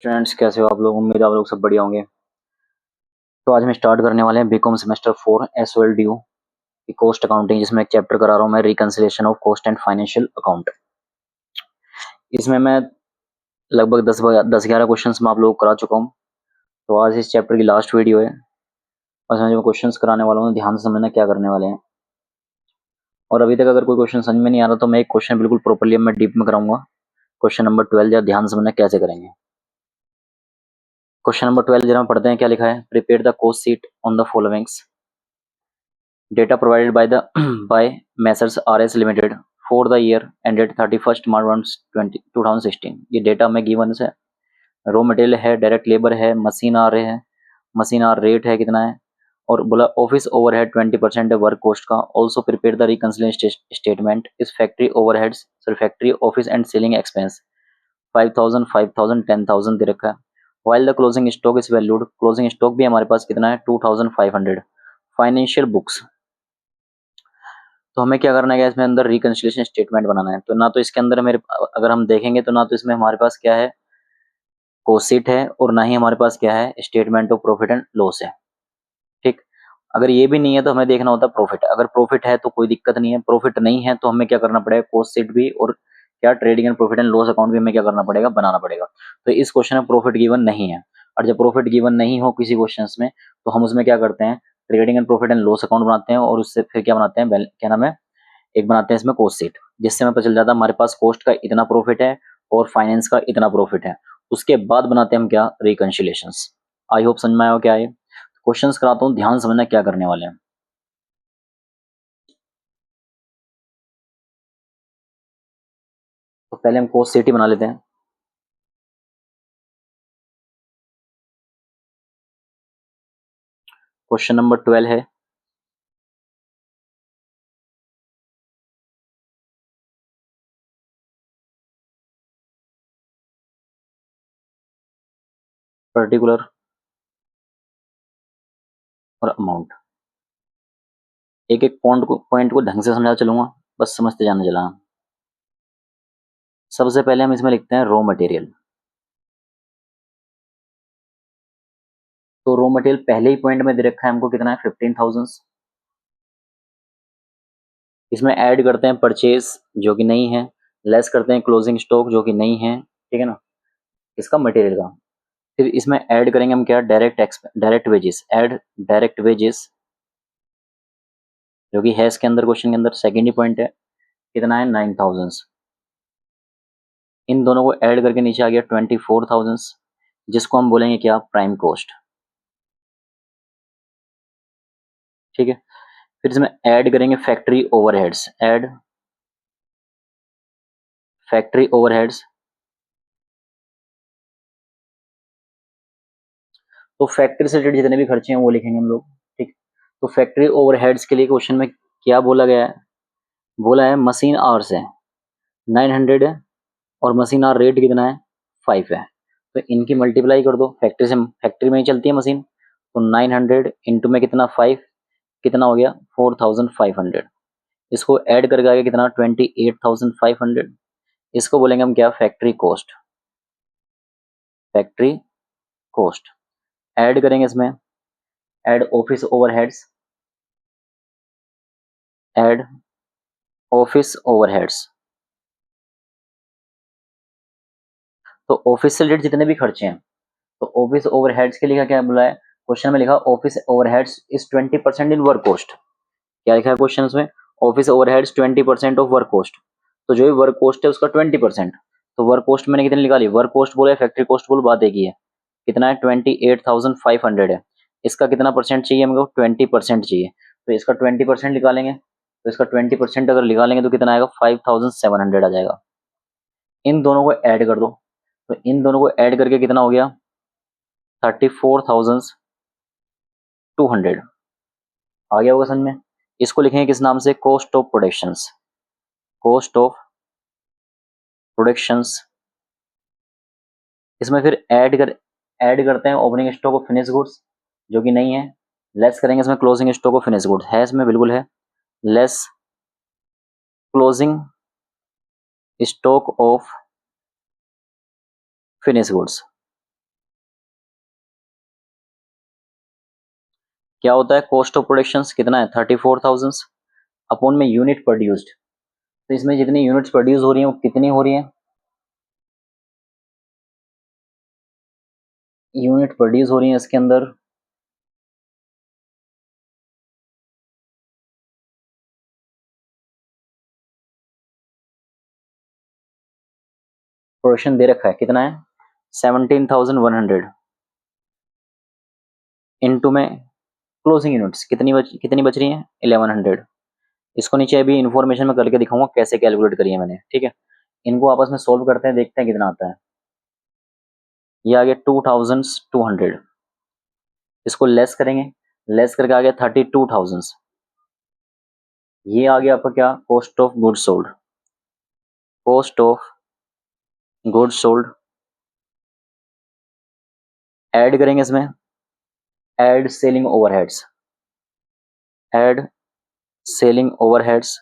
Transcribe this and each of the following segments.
Students कैसे हो आप लोग। उम्मीद है आप लोग सब बढ़िया होंगे। तो आज हम स्टार्ट करने वाले हैं बीकॉम सेमेस्टर 4 एसओएल ड्यू की कोस्ट अकाउंटिंग, जिसमें एक चैप्टर करा रहा हूँ मैं, reconciliation of cost and financial account. इसमें मैं लगभग 10-11 क्वेश्चन मैं आप लोगों को करा चुका हूँ। तो आज इस चैप्टर की लास्ट वीडियो है और इसमें जो क्वेश्चन कराने वाला हूँ ध्यान से समझना क्या करने वाले हैं। और अभी तक अगर कोई क्वेश्चन समझ में नहीं आ रहा तो मैं एक क्वेश्चन बिल्कुल प्रॉपरली मैं डीप में कराऊंगा। क्वेश्चन नंबर 12 जरा ध्यान से समझना कैसे करेंगे। क्वेश्चन नंबर 12 जरा पढ़ते हैं क्या लिखा है। Prepare the cost sheet on the followings data provided by the by Messrs RS Limited for the year ended 31st March 2016। ये डेटा में गिवन है। रॉ मटेरियल है, डायरेक्ट लेबर है, मशीन आ रहे हैं, मशीन आर रेट है कितना है, और बोला ऑफिस ओवरहेड 20% है वर्क कॉस्ट का। Also prepare the reconciliation statement इस factory overheads sorry factory office and selling expense 5000 5000 10,000 दे रखा है। While the closing stock is valued, closing stock भी हमारे पास कितना है 2500। फाइनेंशियल बुक्स, तो हमें क्या करना है, इसमें अंदर रिकंसिलिएशन स्टेटमेंट बनाना है। तो ना तो इसके अंदर मेरे अगर हम देखेंगे तो ना तो इसमें हमारे पास क्या है कॉस्ट शीट है और ना ही हमारे पास क्या है statement of profit and loss है। ठीक, अगर ये भी नहीं है तो हमें देखना होता है प्रॉफिट। अगर प्रॉफिट है तो कोई दिक्कत नहीं है, प्रॉफिट नहीं है तो हमें क्या करना पड़ेगा कॉस्ट शीट भी और क्या trading and profit and loss account भी हमें क्या करना पड़ेगा बनाना पड़ेगा। तो इस क्वेश्चन में प्रॉफिट गिवन नहीं है, और जब प्रॉफिट गिवन नहीं हो किसी क्वेश्चन में तो हम उसमें क्या करते हैं trading and profit and loss account बनाते हैं और उससे फिर क्या बनाते हैं क्या नाम है एक बनाते हैं इसमें कॉस्ट शीट, जिससे हमें पता चल जाता है हमारे पास कॉस्ट का इतना प्रॉफिट है और फाइनेंस का इतना प्रॉफिट है। उसके बाद बनाते हैं हम क्या रिकंसिलिएशंस। आई होप समझ में आया हो क्या है। क्वेश्चंस कराता हूँ, ध्यान समझना क्या करने वाले हैं। तो पहले हम कॉस्ट शीट ही बना लेते हैं। क्वेश्चन नंबर 12 है पर्टिकुलर और अमाउंट। एक एक पॉइंट को ढंग से समझा चलूंगा, बस समझते जाने चला। सबसे पहले हम इसमें लिखते हैं रॉ मटेरियल। तो रॉ मटेरियल पहले ही पॉइंट में दे रखा है हमको कितना है 15,000। इसमें ऐड करते हैं परचेज जो कि नहीं है, लेस करते हैं क्लोजिंग स्टॉक जो कि नहीं है, ठीक है ना, इसका मटेरियल का। फिर इसमें ऐड करेंगे हम क्या direct wages, add direct wages जो कि है इसके अंदर क्वेश्चन के अंदर सेकेंड ही पॉइंट है, कितना है 9,000। इन दोनों को ऐड करके नीचे आ गया 24,000, जिसको हम बोलेंगे क्या प्राइम कॉस्ट। ठीक है, फिर इसमें ऐड करेंगे factory overheads, add factory overheads. तो फैक्ट्री से रिलेटेड जितने भी खर्चे हैं वो लिखेंगे हम लोग। ठीक, तो फैक्ट्री ओवरहेड्स के लिए क्वेश्चन में क्या बोला गया है, बोला है मशीन आवर्स है 900 है और मशीन आवर रेट कितना है 5 है। तो इनकी मल्टीप्लाई कर दो, फैक्ट्री से फैक्ट्री में ही चलती है मशीन। तो 900 इंटू में कितना 5, कितना हो गया 4,500। इसको ऐड करके आ गया कितना 28,500। इसको बोलेंगे हम क्या factory cost, factory cost. Add करेंगे इसमें, add office overheads, add office overheads. तो ऑफिस से रिलेटेड जितने भी खर्चे हैं, तो ऑफिस ओवरहेड्स के लिए क्या बोला है क्वेश्चन में, लिखा office overheads is 20% in work cost. क्या लिखा है क्वेश्चन में, office overheads 20% of work cost. तो जो भी वर्क कॉस्ट है उसका 20%। तो वर्क कॉस्ट मैंने कितनी निकाली, वर्क कॉस्ट बोले फैक्ट्री कॉस्ट बोल बात एक ही है, कितना है 28,500 है। इसका कितना परसेंट चाहिए हमको 20% चाहिए, तो इसका 20% निकालेंगे। तो इसका 20% अगर निकालेंगे तो कितना आएगा 5,700 आ जाएगा। इन दोनों को ऐड कर दो, तो इन दोनों को ऐड करके कितना हो गया 34,200। आ गया होगा समझ में। इसको लिखेंगे किस नाम से, cost of productions, cost of productions. इसमें फिर ऐड करते हैं opening stock of finish goods जो कि नहीं है, लेस करेंगे इसमें closing stock of finish goods, है इसमें बिल्कुल है, less closing stock of finish goods. क्या होता है कॉस्ट ऑफ प्रोडक्शन कितना है 34,000 अपॉन में यूनिट प्रोड्यूस्ड। तो इसमें जितनी यूनिट्स प्रोड्यूस हो रही हैं वो कितनी हो रही हैं, यूनिट प्रोड्यूस हो रही है इसके अंदर प्रोडक्शन दे रखा है कितना है 17,100 इनटू में क्लोजिंग यूनिट्स कितनी बच रही हैं 1100। इसको नीचे अभी इन्फॉर्मेशन में करके दिखाऊंगा कैसे कैलकुलेट करी है मैंने, ठीक है। इनको आपस में सोल्व करते हैं, देखते हैं कितना आता है। ये आ गया 2,200, इसको लेस करेंगे, लेस करके आ गया 32,000। ये आ गया आपका क्या cost of goods sold, cost of goods sold. Add करेंगे इसमें, add selling overheads, add selling overheads.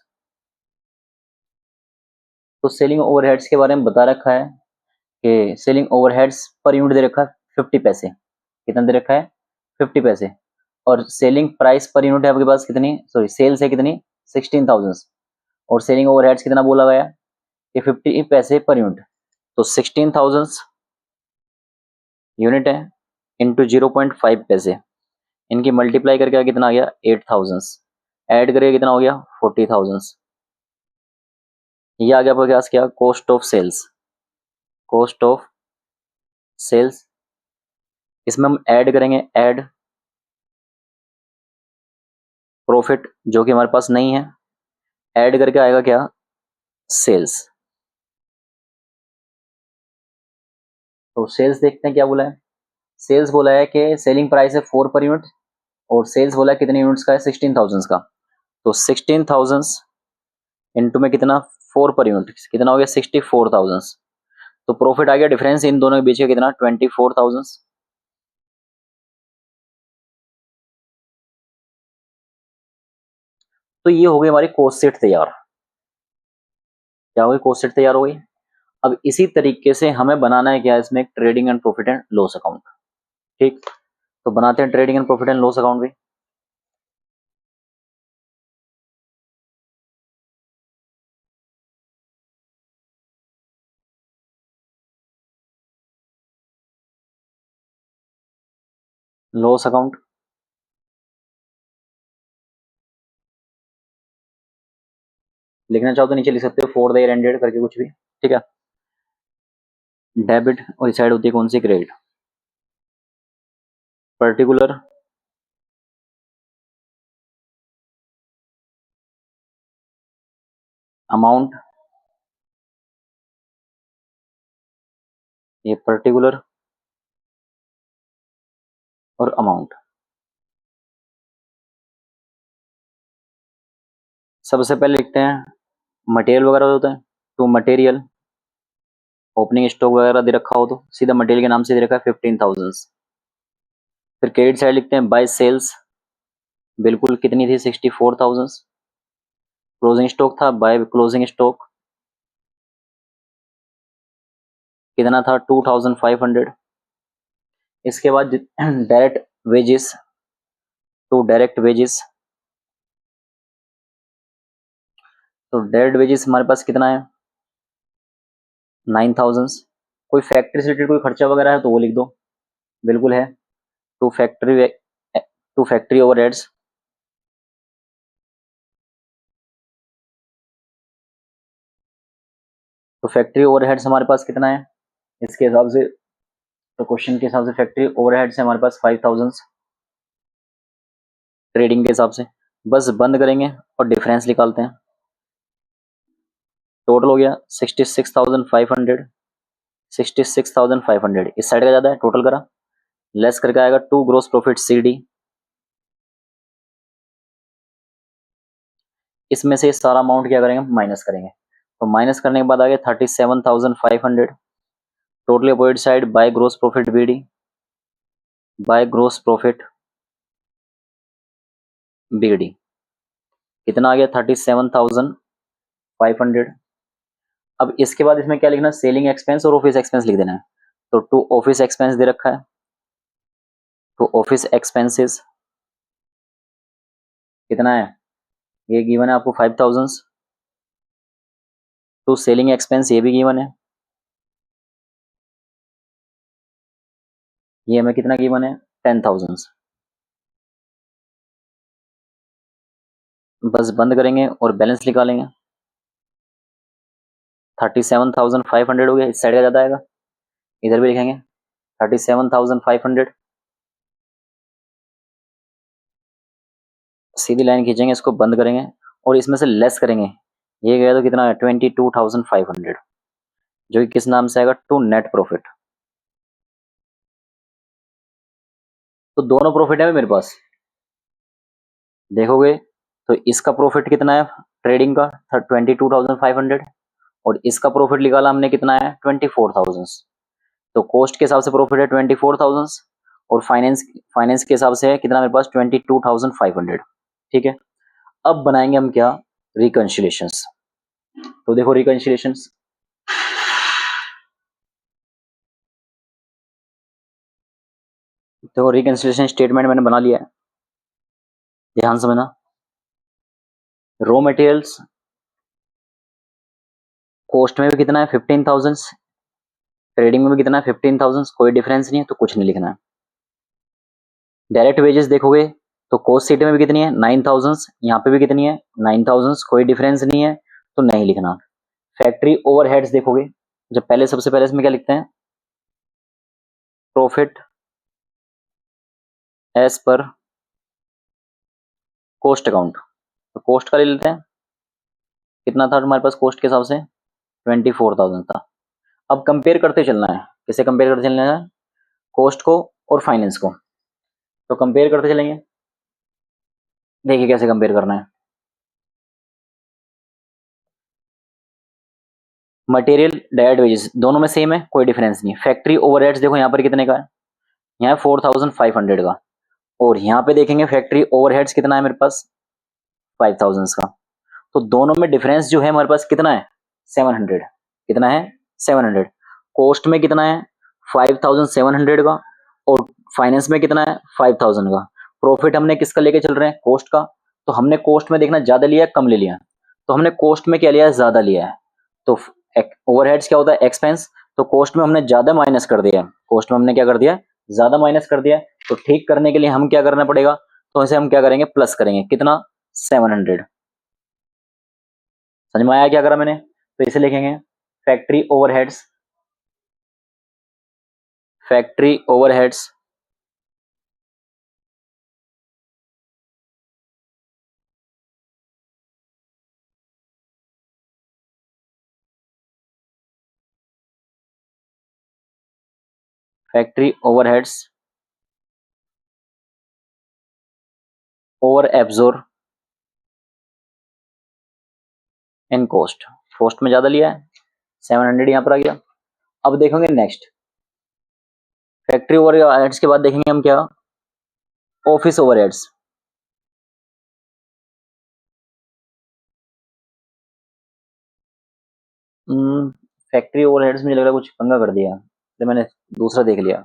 तो सेलिंग ओवरहेड्स के बारे में बता रखा है कि सेलिंग ओवरहेड्स पर यूनिट दे रखा है 50 पैसे, कितना दे रखा है 50 पैसे। और सेलिंग प्राइस पर यूनिट है आपके पास कितनी, सॉरी सेल्स है कितनी 16,000 और सेलिंग ओवरहेड्स कितना बोला गया कि 50 पैसे पर यूनिट। तो 16,000 यूनिट है इंटू 0.5 पैसे, इनकी मल्टीप्लाई करके कितना आ गया 8,000, ऐड करके कितना हो गया 40,000। ये आ गया आपके पास क्या cost of sales, cost of sales. इसमें हम ऐड करेंगे, ऐड प्रॉफिट जो कि हमारे पास नहीं है, ऐड करके आएगा क्या सेल्स। तो सेल्स देखते हैं क्या बोला है, सेल्स बोला है कि सेलिंग प्राइस है 4 पर यूनिट और सेल्स बोला है कितने यूनिट्स का है 16,000 का। तो 16,000 इंटू में कितना 4 पर यूनिट कितना हो गया 64,000। तो प्रॉफिट आ गया डिफरेंस इन दोनों के बीच का कितना 24,000। तो ये हो गई हमारी कॉस्ट शीट तैयार, क्या हो गई कॉस्ट शीट तैयार हो गई। अब इसी तरीके से हमें बनाना है क्या इसमें trading and profit and loss account, ठीक। तो बनाते हैं trading and profit and loss account भी। लॉस अकाउंट लिखना चाहो तो नीचे लिख सकते हो फॉर द ईयर एंडेड करके कुछ भी, ठीक है। डेबिट और इस साइड होती है कौन सी क्रेडिट, पर्टिकुलर अमाउंट, ये पर्टिकुलर और अमाउंट। सबसे पहले लिखते हैं मटेरियल वगैरह होता है तो मटेरियल, ओपनिंग स्टॉक वगैरह दे रखा हो तो सीधा मटेरियल के नाम से दे रखा है 15,000। फिर क्रेडिट साइड लिखते हैं बाय सेल्स, बिल्कुल कितनी थी 64,000। क्लोजिंग स्टॉक था बाय क्लोजिंग स्टॉक कितना था 2,500। इसके बाद direct wages, to direct wages, तो डायरेक्ट वेजेस हमारे पास कितना है 9,000। कोई फैक्ट्री से रिलेटेड कोई खर्चा वगैरह है तो वो लिख दो, बिल्कुल है। To factory, to factory overheads, तो फैक्ट्री ओवरहेड्स हमारे पास कितना है इसके हिसाब से, तो क्वेश्चन के हिसाब से फैक्ट्री ओवरहेड्स है हमारे पास 5,000 ट्रेडिंग के हिसाब से। बस बंद करेंगे और डिफरेंस निकालते हैं। टोटल हो गया 66,500, 66,500 इस साइड का ज़्यादा है, टोटल करा लेस करके आएगा टू ग्रोस प्रॉफिट CD। इसमें से सारा अमाउंट क्या करेंगे माइनस करेंगे, तो माइनस करने के बाद आ गया 37,500। Totally opposite side by gross profit BD, by gross profit BD कितना आ गया 37,500। अब इसके बाद इसमें क्या लिखना सेलिंग एक्सपेंस और ऑफिस एक्सपेंस लिख देना है। तो टू ऑफिस एक्सपेंस दे रखा है, टू ऑफिस एक्सपेंसेस कितना है, ये गिवन है आपको 5000। टू सेलिंग एक्सपेंस ये भी गिवन है, ये हमें कितना गिवन है 10,000। बस बंद करेंगे और बैलेंस निकालेंगे। 37,500 हो गया, इस साइड का ज़्यादा आएगा, इधर भी लिखेंगे 37,500। सीधी लाइन खींचेंगे, इसको बंद करेंगे और इसमें से लेस करेंगे, ये गया तो कितना है 22,500, जो कि किस नाम से आएगा, टू नेट प्रॉफिट। तो दोनों प्रॉफिट है मेरे पास, देखोगे तो इसका प्रॉफिट कितना है ट्रेडिंग का 22,500, और इसका प्रॉफिट निकाला हमने कितना है 24,000। तो कॉस्ट के हिसाब से प्रॉफिट है 24,000 और फाइनेंस फाइनेंस के हिसाब से है कितना मेरे पास 22,500। ठीक है, अब बनाएंगे हम क्या, रिकंसिलेशंस। तो देखो रिकंसिलेशंस, देखो रिकंसिलेशन स्टेटमेंट मैंने बना लिया है, ध्यान समझना। रॉ मटेरियल्स कॉस्ट में भी कितना है 15,000, ट्रेडिंग में भी कितना है 15,000, कोई डिफरेंस नहीं है तो कुछ नहीं लिखना है। डायरेक्ट वेजेस देखोगे तो कॉस्ट शीट में भी कितनी है 9,000, यहाँ पे भी कितनी है 9,000, कोई डिफरेंस नहीं है तो नहीं लिखना। फैक्ट्री ओवरहेड्स देखोगे, जब पहले सबसे पहले इसमें क्या लिखते हैं, profit as per cost account, तो कॉस्ट का ले लेते हैं, कितना था हमारे पास कॉस्ट के हिसाब से 24,000 था। अब कंपेयर करते चलना है, किसे कंपेयर करते चलना है, कॉस्ट को और फाइनेंस को। तो कंपेयर करते चलेंगे, देखिए कैसे कंपेयर करना है। मटेरियल डायरेक्ट वेजेस दोनों में सेम है, कोई डिफरेंस नहीं है। फैक्ट्री ओवरहेड्स देखो यहाँ पर कितने का है, यहाँ 4,500 का, और यहाँ पे देखेंगे फैक्ट्री ओवरहेड्स कितना है मेरे पास 5,000 का। तो दोनों में डिफरेंस जो है हमारे पास कितना है 700, कितना है 700। कॉस्ट में कितना है 5,700 का, और फाइनेंस में कितना है 5,000 का। प्रॉफिट हमने किसका लेके चल रहे हैं, कॉस्ट का। तो हमने कॉस्ट में देखना ज्यादा लिया है कम ले लिया, तो हमने कॉस्ट में क्या लिया है ज्यादा लिया है। तो ओवरहेड्स क्या होता है एक्सपेंस, तो कॉस्ट में हमने ज्यादा माइनस कर दिया, कॉस्ट में हमने क्या कर दिया ज्यादा माइनस कर दिया। तो ठीक करने के लिए हम क्या करना पड़ेगा, तो इसे हम क्या करेंगे प्लस करेंगे, कितना 700। समझ में आया क्या करा मैंने, तो इसे लिखेंगे factory overheads, factory overheads factory overheads over absorb in cost, cost में ज्यादा लिया है 700 यहाँ पर आ गया। अब देखेंगे नेक्स्ट, फैक्ट्री ओवरहेड्स के बाद देखेंगे हम क्या, ऑफिस ओवरहेड्स। फैक्ट्री ओवरहेड्स मुझे लग रहा है कुछ पंगा कर दिया, तो मैंने दूसरा देख लिया।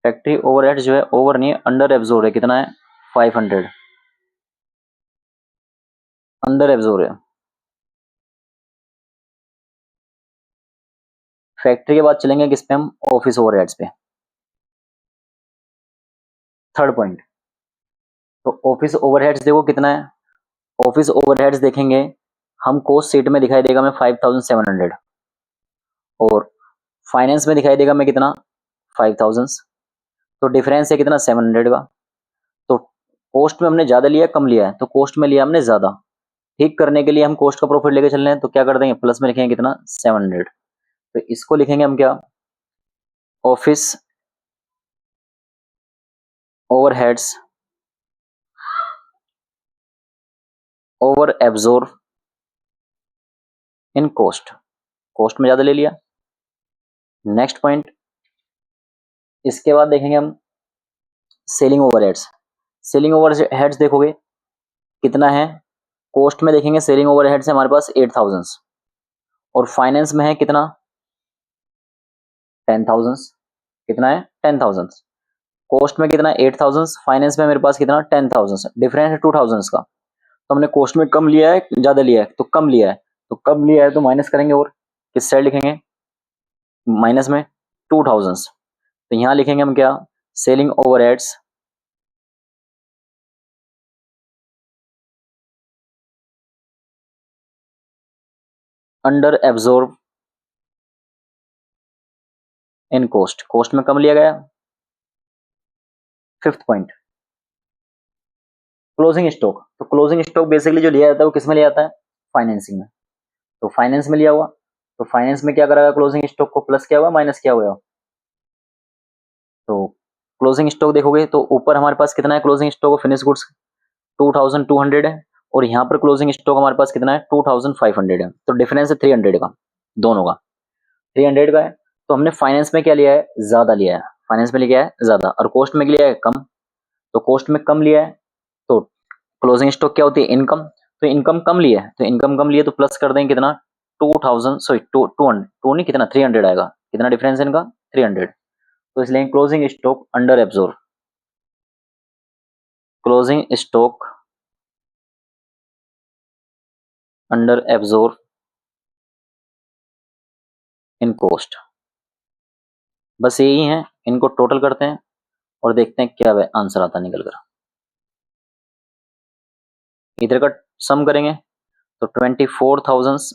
फैक्ट्री ओवरहेड्स जो है ओवर नहीं है, अंडर एब्जॉर्ब है, कितना है 500, अंडर एब्जॉर्ब है। फैक्ट्री के बाद चलेंगे किस पे हम, ऑफिस ओवरहेड्स पे, थर्ड पॉइंट। तो ऑफिस ओवरहेड्स देखो कितना है, ऑफिस ओवरहेड्स देखेंगे हम कॉस्ट शीट में दिखाई देगा हमें 5,700, और फाइनेंस में दिखाई देगा हमें कितना 5,000। तो डिफरेंस है कितना 700 का। तो कॉस्ट में हमने ज्यादा लिया कम लिया है, तो कॉस्ट में लिया हमने ज्यादा। ठीक करने के लिए हम कॉस्ट का प्रॉफिट लेके चल रहे हैं, तो क्या कर देंगे प्लस में लिखेंगे कितना 700। तो इसको लिखेंगे हम क्या, office overheads over absorb in cost, cost में ज्यादा ले लिया। नेक्स्ट पॉइंट, इसके बाद देखेंगे हम सेलिंग ओवरहेड्स। सेलिंग ओवरहेड्स देखोगे कितना है, कॉस्ट में देखेंगे सेलिंग ओवरहेड्स है हमारे पास 8,000, और फाइनेंस में है कितना 10,000, कितना है 10,000। कॉस्ट में कितना 8,000, फाइनेंस में मेरे पास कितना 10,000, डिफरेंस है 2,000 का। तो हमने कॉस्ट में कम लिया है ज्यादा लिया है, तो कम लिया है, तो कम लिया है तो माइनस करेंगे, और किस साइड लिखेंगे, माइनस में 2,000। तो यहाँ लिखेंगे हम क्या, selling overheads under absorb in cost, cost में कम लिया गया। Fifth point, closing stock. तो क्लोजिंग स्टॉक बेसिकली जो लिया जाता है वो किस में लिया जाता है, फाइनेंसिंग में। तो फाइनेंस में लिया हुआ, तो फाइनेंस में क्या करा, क्लोजिंग स्टॉक को प्लस किया हुआ माइनस किया हुआ। तो क्लोजिंग स्टॉक देखोगे तो ऊपर हमारे पास कितना है, closing stock of finish goods 2,200 है, और यहाँ पर क्लोजिंग स्टॉक हमारे पास कितना है 2,500 है। तो डिफरेंस है 300 का, दोनों का 300 का है। तो हमने फाइनेंस में क्या लिया है, ज्यादा लिया है, फाइनेंस में लिया है ज्यादा, और कॉस्ट में लिया है कम। तो कॉस्ट में कम लिया है, तो क्लोजिंग स्टॉक क्या होती है, इनकम। तो इनकम कम लिया है, तो इनकम कम लिया तो प्लस कर देंगे कितना 2,000, सॉरी 200, टू नहीं कितना 300 आएगा, कितना डिफरेंस है इनका 300। तो इसलिए closing stock under absorb, closing stock under absorb in cost. बस यही है, इनको टोटल करते हैं और देखते हैं क्या आंसर आता निकल कर। इधर का सम करेंगे तो 24,000,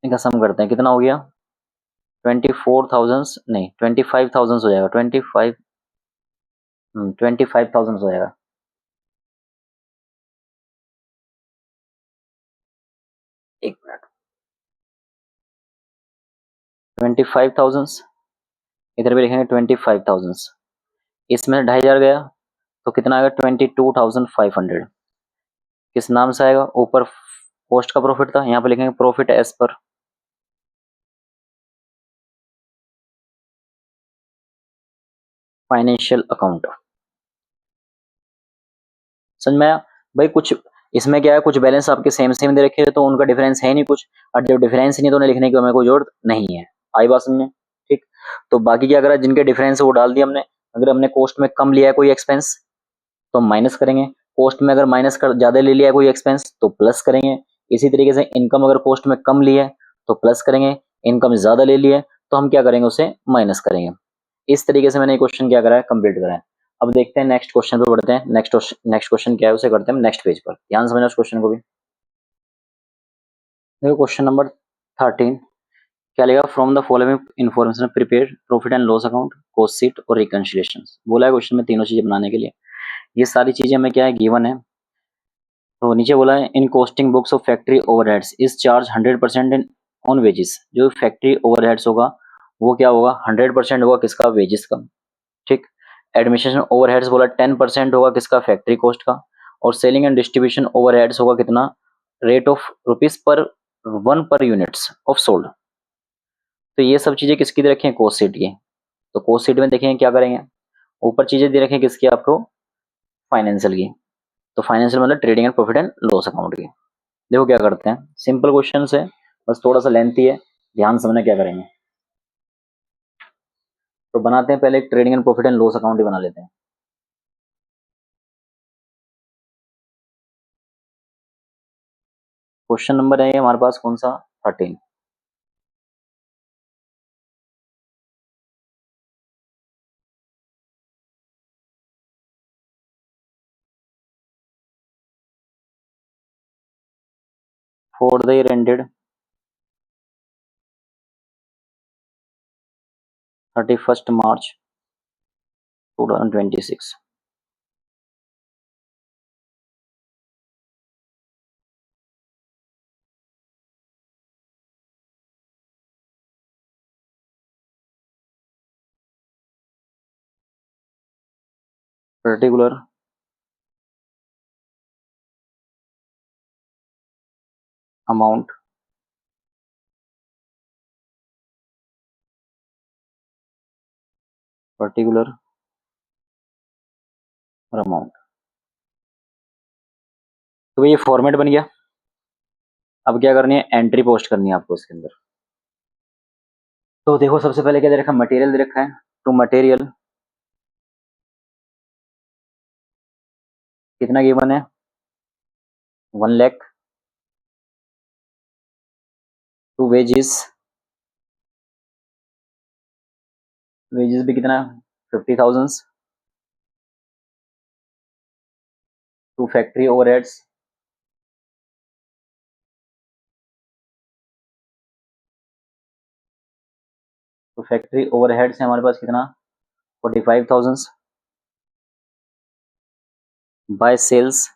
इनका सम करते हैं, कितना हो गया 24,000, नहीं 25,000 हो जाएगा, 25,000 हो जाएगा। एक मिनट, 25,000, इधर भी लिखेंगे 25,000, इसमें 2,500 गया तो कितना आएगा 22,500। किस नाम से आएगा, ऊपर पोस्ट का प्रॉफिट था, यहाँ पे लिखेंगे profit as per financial account. समझ में आया भाई, कुछ इसमें क्या है, कुछ बैलेंस आपके सेम सेम दे रखे हैं तो उनका डिफरेंस है नहीं कुछ, और जब डिफरेंस नहीं तो उन्हें लिखने की हमें कोई जरूरत नहीं है। आई बात समझ में, ठीक। तो बाकी क्या करा, जिनके डिफरेंस है वो डाल दिया हमने। अगर हमने कॉस्ट में कम लिया है कोई एक्सपेंस तो हम माइनस करेंगे, कॉस्ट में अगर माइनस कर ज्यादा ले लिया है कोई एक्सपेंस तो प्लस करेंगे। इसी तरीके से इनकम अगर कॉस्ट में कम ली है तो प्लस करेंगे, इनकम ज्यादा ले ली है तो हम क्या करेंगे, उसे माइनस करेंगे। इस तरीके से मैंने क्वेश्चन क्या करा है, कंप्लीट करा है। अब देखते हैं नेक्स्ट क्वेश्चन पे बढ़ते हैं। नेक्स्ट क्वेश्चन क्या है उसे करते हैं नेक्स्ट पेज पर, ध्यान समझना उस क्वेश्चन को भी। देखो क्वेश्चन नंबर 13 क्या लेगा, from the following information prepare profit and loss account, cost sheet और रिकंसिलिएशन। बोला है क्वेश्चन में तीनों चीजें बनाने के लिए, ये सारी चीजें हमें क्या है गिवन है। तो नीचे बोला है in costing books of factory overheads is charge 100% in on wages. जो फैक्ट्री ओवरहेड्स होगा वो क्या होगा, 100% होगा किसका, वेजेस का, ठीक। एडमिनिस्ट्रेशन ओवरहेड्स बोला 10% होगा किसका, फैक्ट्री कॉस्ट का। और सेलिंग एंड डिस्ट्रीब्यूशन ओवरहेड्स होगा कितना, रेट ऑफ रुपीज पर 1 पर यूनिट्स ऑफ सोल्ड। तो ये सब चीजें किसकी दे रखी है, कॉस्ट शीट की। तो कॉस्ट शीट में देखेंगे क्या करेंगे, ऊपर चीजें दे रखी है किसकी, आपको फाइनेंशियल की। तो फाइनेंशियल मतलब trading and profit and loss account की। देखो क्या करते हैं, सिंपल क्वेश्चन है, बस थोड़ा सा लेंथी है, ध्यान समझना क्या करेंगे। तो बनाते हैं पहले एक trading and profit and loss account ही बना लेते हैं। क्वेश्चन नंबर है हमारे पास कौन सा, 13। For the year ended 31st March 2026। Particular amount particular amount. तो ये फॉर्मेट बन गया। अब क्या करनी है, एंट्री पोस्ट करनी है आपको इसके अंदर। तो देखो सबसे पहले क्या दे रखा है, मटेरियल दे रखा है। तो मटेरियल कितना गिवन है, 1 लाख। टू वेजेस, वेजेस भी कितना, 50,000। टू फैक्ट्री ओवरहेड्स, तो फैक्ट्री ओवरहेड्स है हमारे पास कितना, 45,000। बाय सेल्स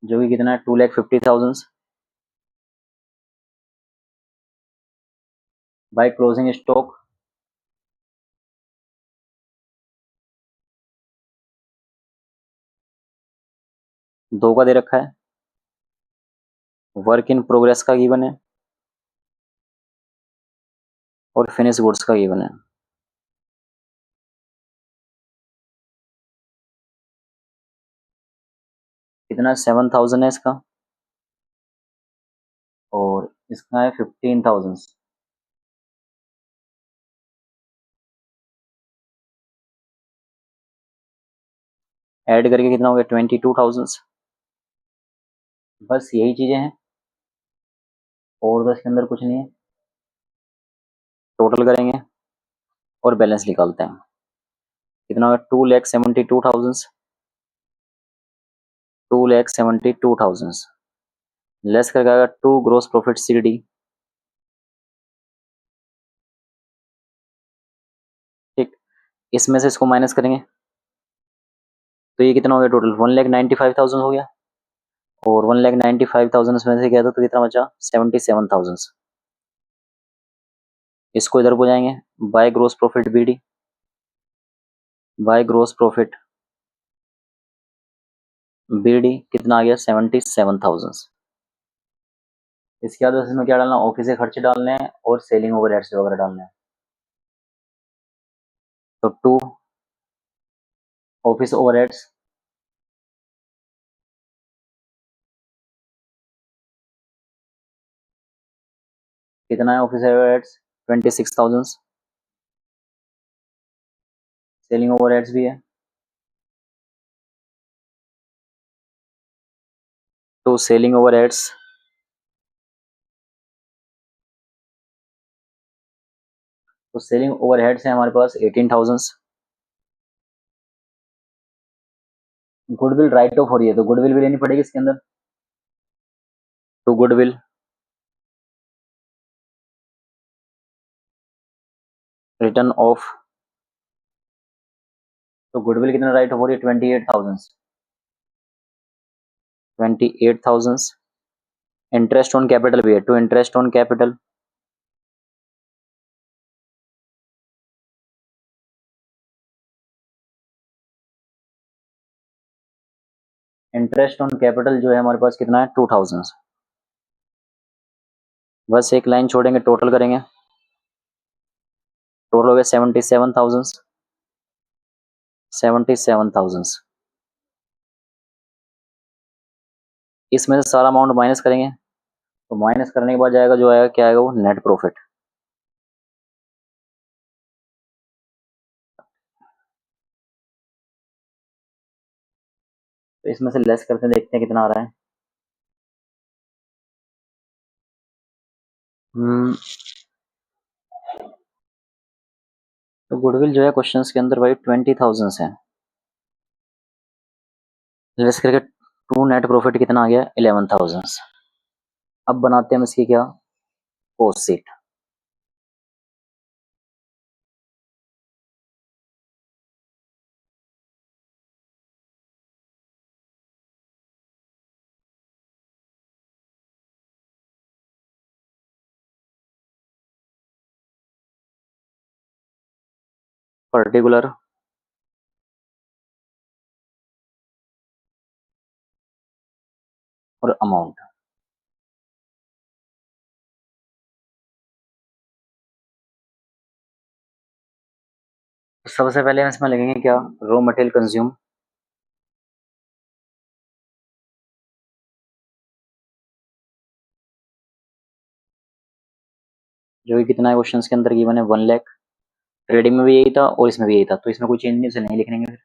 जो कि कितना है, 2,50,000। बाय क्लोजिंग स्टॉक, दो का दे रखा है। वर्क इन प्रोग्रेस का गिवन है और फिनिश गुड्स का गिवन है। कितना, 7,000 है इसका, और इसका है 15,000। ऐड करके कितना हो गया, 22,000। बस यही चीजें हैं और तो इसके अंदर कुछ नहीं है। टोटल करेंगे और बैलेंस निकालते हैं। कितना होगा, 2,72,000। 2,72,000 लेस करके आएगा 2 ग्रोस प्रॉफिट सीडी। ठीक, इसमें से इसको माइनस करेंगे तो ये कितना हो गया, टोटल 1,95,000 हो गया। और 1,95,000 इसमें से गया तो कितना बचा, 77,000। इसको इधर को जाएंगे, by gross profit BD, by gross profit BD कितना आ गया, 77,000। इसके बाद इसमें क्या डालना, ऑफिस के खर्चे डालने हैं और सेलिंग ओवरहेड्स वगैरह डालने हैं। तो 2 ऑफिस ओवरहेड्स, कितना है ऑफिस ओवरहेड्स, 26,000। सेलिंग ओवरहेड्स भी है, तो सेलिंग ओवरहेड्स, तो सेलिंग ओवरहेड्स है हमारे पास 18,000। गुडविल राइट ऑफ हो रही है तो गुडविल भी लेनी पड़ेगी इसके अंदर। तो गुडविल रिटर्न ऑफ, तो गुडविल कितना राइट ऑफ हो रही है, 28,000। 28,000। इंटरेस्ट ऑन कैपिटल भी है, to interest on capital, interest on capital जो है हमारे पास कितना है, 2,000। बस एक लाइन छोड़ेंगे, टोटल करेंगे। टोटल हो गया 77,000। 77,000 इसमें से सारा अमाउंट माइनस करेंगे, तो माइनस करने के बाद जाएगा जो आएगा, क्या आएगा, वो नेट प्रॉफिट। तो इसमें से लेस करते हैं, देखते हैं कितना आ रहा है। तो गुडविल जो है क्वेश्चंस के अंदर भाई 20,000 है। लेस करके टू नेट प्रॉफिट कितना आ गया, 11,000। अब बनाते हैं हम इसकी क्या, कॉस्ट शीट। पर्टिकुलर और अमाउंट। सबसे पहले हम इसमें लगेंगे क्या, रॉ मटेरियल कंज्यूम। जो कि कितना है क्वेश्चन के अंदर गिवन है 1 लाख। ट्रेडिंग में भी यही था और इसमें भी यही था, तो इसमें कोई चेंज नहीं, इसे नहीं लिखेंगे। फिर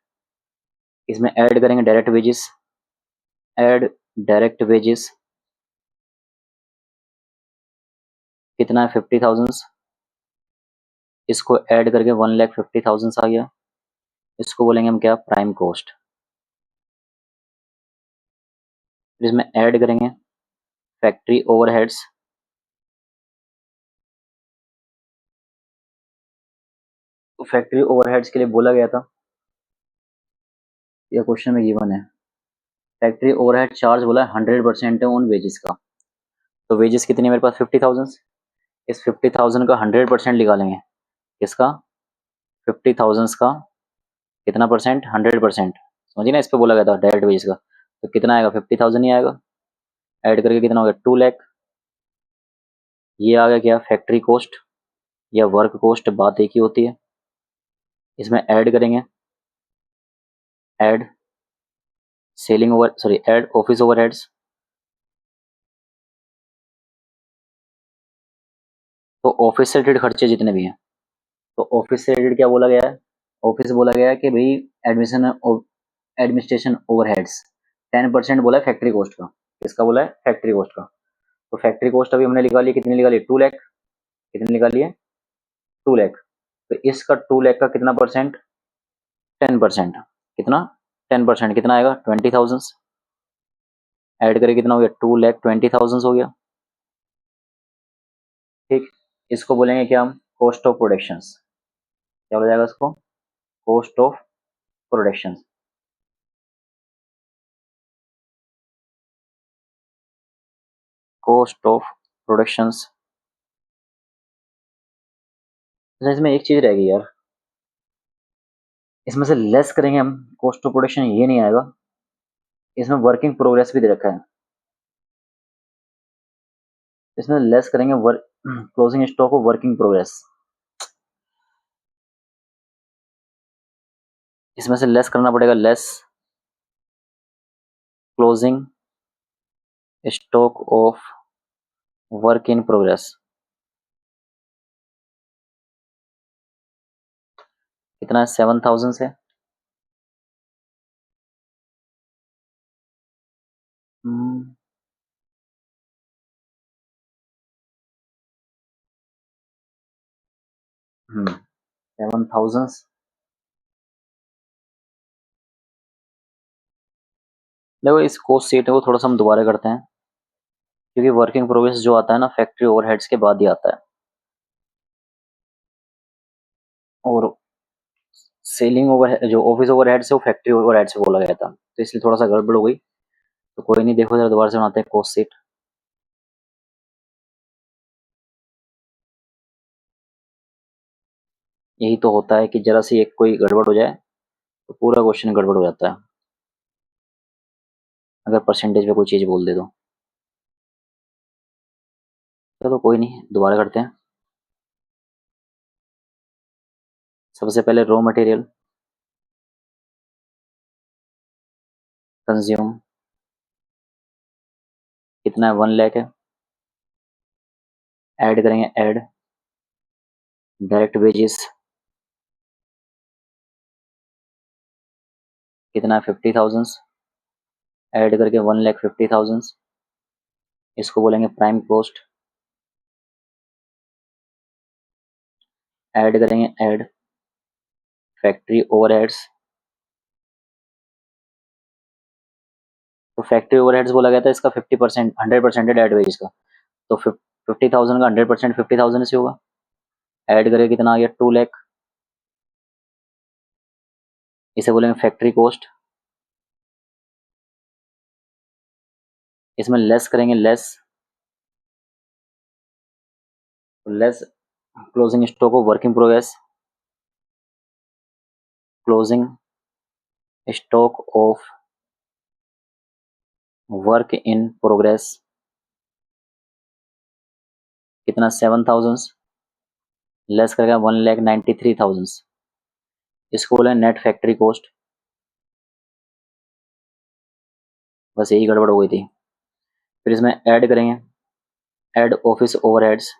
इसमें ऐड करेंगे direct wages, add direct wages कितना है 50,000, इसको ऐड करके 1,50,000 आ गया। इसको बोलेंगे हम क्या, प्राइम कॉस्ट। फिर इसमें ऐड करेंगे फैक्ट्री ओवरहेड्स, तो फैक्ट्री ओवरहेड्स के लिए बोला गया था, यह क्वेश्चन में गिवन है। फैक्ट्री ओवरहेड चार्ज बोला है 100% है ऑन वेजेस का, तो वेजेस कितनी है मेरे पास 50,000, इस 50,000 का 100% निकालेंगे। किसका, 50,000 का कितना परसेंट, 100%। समझिए ना, इस पे बोला गया था डायरेक्ट वेजेस का, तो कितना आएगा 50,000 ही आएगा। ऐड करके कितना हो गया 2 लाख। ये आ गया क्या, फैक्ट्री कॉस्ट या वर्क कॉस्ट, बात एक ही होती है। इसमें ऐड करेंगे, add selling over, sorry add office overheads, तो ऑफिस से रिलेटेड खर्चे जितने भी हैं, तो ऑफिस से रिलेटेड क्या बोला गया है, ऑफिस बोला गया है कि भाई एडमिशन एडमिनिस्ट्रेशन ओवरहेड्स 10% बोला है फैक्ट्री कॉस्ट का। किसका बोला है, फैक्ट्री कॉस्ट का। तो फैक्ट्री कॉस्ट अभी हमने निकाली, कितनी निकाली 2 लाख, कितनी निकाली है 2 लाख। तो इसका 2 लाख का कितना परसेंट, 10%, कितना 10%, कितना आएगा 20,000। ऐड करके कितना हो गया 2,20,000 हो गया। ठीक, इसको बोलेंगे क्या हम, कॉस्ट ऑफ प्रोडक्शन। क्या बोला जाएगा इसको, cost of production. Cost of production. इसमें एक चीज रहेगी यार, इसमें से लेस करेंगे हम कॉस्ट ऑफ प्रोडक्शन, ये नहीं आएगा। इसमें वर्किंग प्रोग्रेस भी दे रखा है, इसमें लेस करेंगे work closing stock of working progress, इसमें से लेस करना पड़ेगा, less closing stock of work in progress. कितना है 7,000 से। 7,000। देखो इस कोस्ट सीट है वो थोड़ा सा हम दोबारा करते हैं, क्योंकि वर्किंग प्रोग्रेस जो आता है ना फैक्ट्री ओवरहेड्स के बाद ही आता है, और सेलिंग ओवर जो ऑफिस ओवरहेड से वो फैक्ट्री ओवरहेड से बोला गया था, तो इसलिए थोड़ा सा गड़बड़ हो गई। तो कोई नहीं, देखो जरा दोबारा से बनाते हैं कोस्ट सीट। यही तो होता है कि जरा सी एक कोई गड़बड़ हो जाए तो पूरा क्वेश्चन गड़बड़ हो जाता है, अगर परसेंटेज पे कोई चीज़ बोल दे तो। चलो कोई नहीं, दोबारा करते हैं। सबसे पहले रॉ मटेरियल कंज्यूम, कितना है 1 लाख है। ऐड करेंगे, ऐड डायरेक्ट वेजेस, कितना है 50,000। ऐड करके 1,50,000, इसको बोलेंगे प्राइम कॉस्ट। ऐड करेंगे, ऐड फैक्ट्री ओवरहेड्स, तो फैक्ट्री ओवरहेड्स बोला गया था इसका 50%, 100% है डायरेक्ट वेजेस का, तो 50,000 का 100% 50,000 से होगा। ऐड करके कितना आ गया 2 लाख, इसे बोलेंगे फैक्ट्री कॉस्ट। इसमें लेस करेंगे, less less closing stock of working progress, closing stock of work in progress, कितना 7,000, लेस करेगा 1,93,000, इसको बोले नेट फैक्ट्री कॉस्ट। बस यही गड़बड़ हो गई थी। फिर इसमें ऐड करेंगे, ऐड ऑफिस ओवरहेड्स,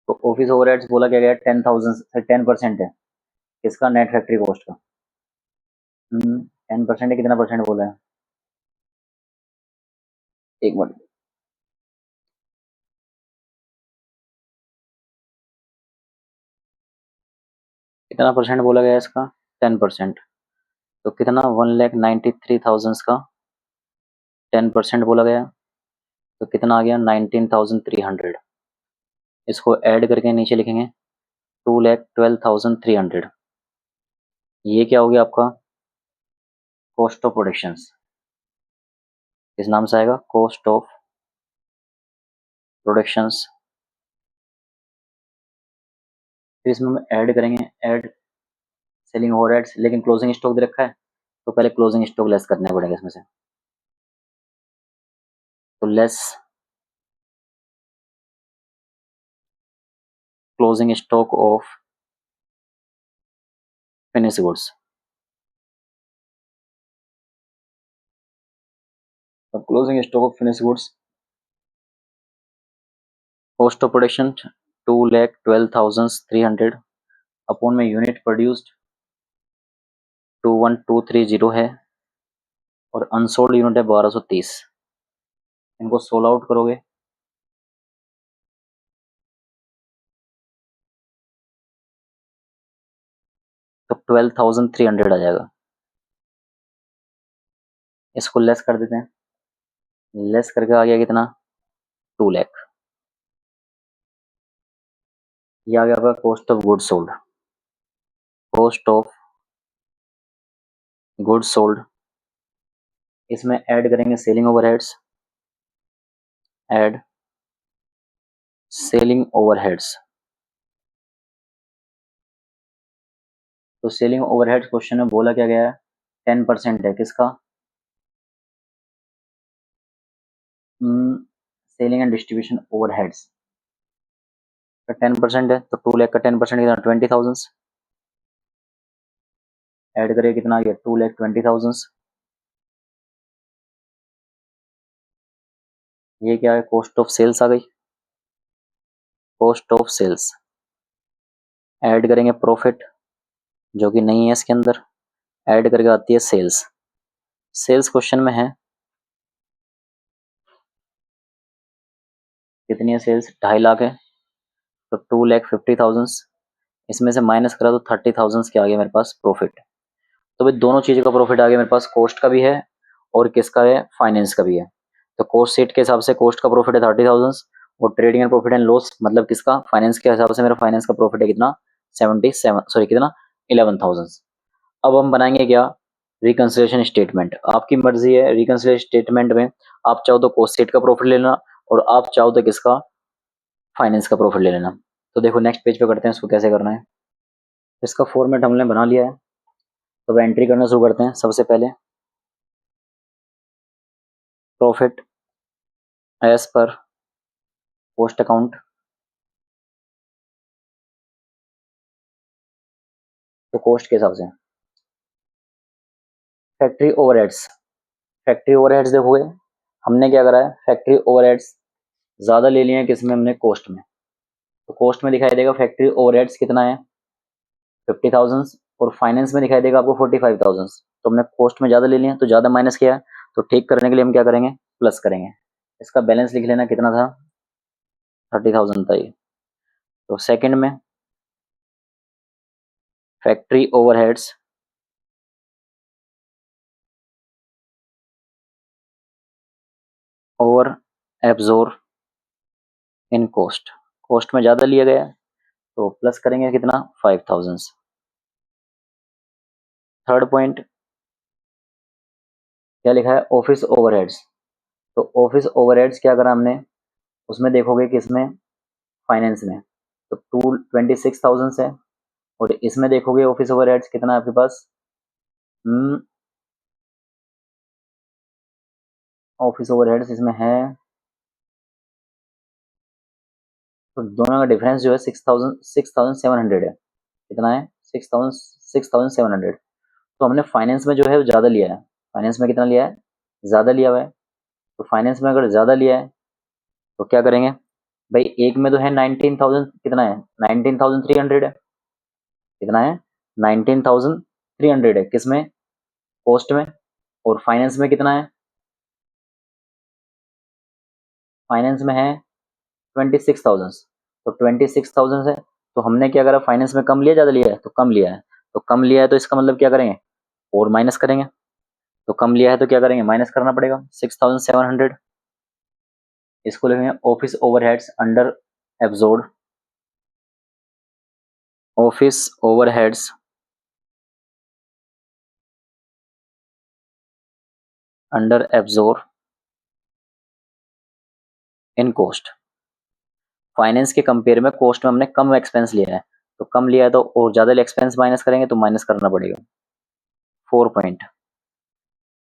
तो ऑफिस ओवरहेड्स बोला क्या गया 10,000 से 10% है किसका नेट फैक्ट्री कॉस्ट का। 10% है, कितना परसेंट बोला है एक मिनट। कितना परसेंट बोला गया इसका 10%। तो कितना 1,93,000 का 10% बोला गया तो कितना आ गया 19,300। इसको ऐड करके नीचे लिखेंगे 2,12,300। ये क्या हो गया आपका कॉस्ट ऑफ प्रोडक्शन। इस नाम से आएगा कॉस्ट ऑफ प्रोडक्शंस। फिर इसमें हम ऐड करेंगे ऐड सेलिंग ओवरहेड्स, लेकिन क्लोजिंग स्टॉक दे रखा है तो पहले क्लोजिंग स्टॉक लेस करने पड़ेगा इसमें से। तो less closing stock of finish goods. तो closing stock of finish goods cost of production 2,12,300 upon में यूनिट प्रोड्यूस्ड 21,230 है और अनसोल्ड यूनिट है 1230। इनको सोल आउट करोगे तो 12,300 आ जाएगा। इसको लेस कर देते हैं, लेस करके आ गया कितना 2 लाख। ये आ गया आपका cost of goods sold. Cost of goods sold इसमें ऐड करेंगे selling overheads, add selling overheads. तो सेलिंग ओवरहेड्स क्वेश्चन में बोला क्या गया है 10% है किसका सेलिंग एंड डिस्ट्रीब्यूशन ओवरहेड्स का 10% है तो 2 लाख का 10% कितना 20,000। ऐड करिए कितना आ गया 2,20,000। ये क्या है कॉस्ट ऑफ सेल्स आ गई, कॉस्ट ऑफ सेल्स। ऐड करेंगे प्रॉफिट जो कि नहीं है इसके अंदर, ऐड करके आती है सेल्स। सेल्स क्वेश्चन में है कितनी है सेल्स 2.5 लाख है तो 2,50,000 इसमें से माइनस करा तो 30,000 के आगे मेरे पास प्रॉफिट। तो भाई दोनों चीज़ों का प्रॉफिट आ गया मेरे पास, कॉस्ट का भी है और किसका है फाइनेंस का भी है। तो कॉस्ट शीट के हिसाब से कॉस्ट का प्रॉफिट है 30,000 और trading and profit and loss मतलब किसका फाइनेंस के हिसाब से मेरा फाइनेंस का प्रॉफिट है कितना 77 सॉरी कितना 11,000। अब हम बनाएंगे क्या रिकंसिलिएशन स्टेटमेंट। आपकी मर्जी है रिकंसिलिएशन स्टेटमेंट में आप चाहो तो कॉस्ट शीट का प्रॉफिट ले लेना और आप चाहो तो किसका फाइनेंस का प्रॉफिट ले लेना। तो देखो नेक्स्ट पेज पे करते हैं इसको कैसे करना है। इसका फॉर्मेट हमने बना लिया है तो अब एंट्री करना शुरू करते हैं। सबसे पहले profit as per post account. तो कॉस्ट के हिसाब से फैक्ट्री ओवरहेड्स। फैक्ट्री ओवरहेड्स देखोगे हमने क्या करा है फैक्ट्री ओवरहेड्स ज़्यादा ले लिए हैं किसमें हमने कॉस्ट में। तो कॉस्ट में दिखाई देगा फैक्ट्री ओवरहेड्स कितना है 50,000 और फाइनेंस में दिखाई देगा आपको 45,000। तो हमने कॉस्ट में ज़्यादा ले लिया तो ज़्यादा माइनस किया है तो ठीक करने के लिए हम क्या करेंगे प्लस करेंगे। इसका बैलेंस लिख लेना कितना था 30,000 था ये। तो सेकंड में factory overheads over absorb in cost. Cost में ज़्यादा लिया गया तो प्लस करेंगे कितना 5,000। थर्ड पॉइंट क्या लिखा है ऑफिस ओवरहेड्स। तो ऑफिस ओवरहेड्स क्या करा हमने उसमें देखोगे कि इसमें फाइनेंस में तो 26,000 है और इसमें देखोगे ऑफिस ओवरहेड्स कितना है आपके पास ऑफिस ओवरहेड्स इसमें है तो दोनों का डिफरेंस जो है 6,700 है। कितना है 6,700। तो हमने फाइनेंस में जो है ज़्यादा लिया है। फाइनेंस में कितना लिया है ज़्यादा लिया हुआ है। तो फाइनेंस में अगर ज़्यादा लिया है तो क्या करेंगे भाई एक में तो है 19,000, कितना है 19,300 है, कितना है 19,300 है, किसमें, कॉस्ट में। और फाइनेंस में कितना है, फाइनेंस में है 26,000। तो 26,000 है, तो हमने क्या करा, फाइनेंस में कम लिया ज़्यादा लिया है, तो कम लिया है। तो कम लिया है तो इसका मतलब क्या करेंगे, और माइनस करेंगे। तो कम लिया है तो क्या करेंगे, माइनस करना पड़ेगा 6,700। इसको लिखेंगे office overheads under absorb, office overheads under absorb in cost. Finance के कंपेयर में कॉस्ट में हमने कम एक्सपेंस लिया है, तो कम लिया है तो और ज़्यादा एक्सपेंस माइनस करेंगे तो माइनस करना पड़ेगा 4 पॉइंट।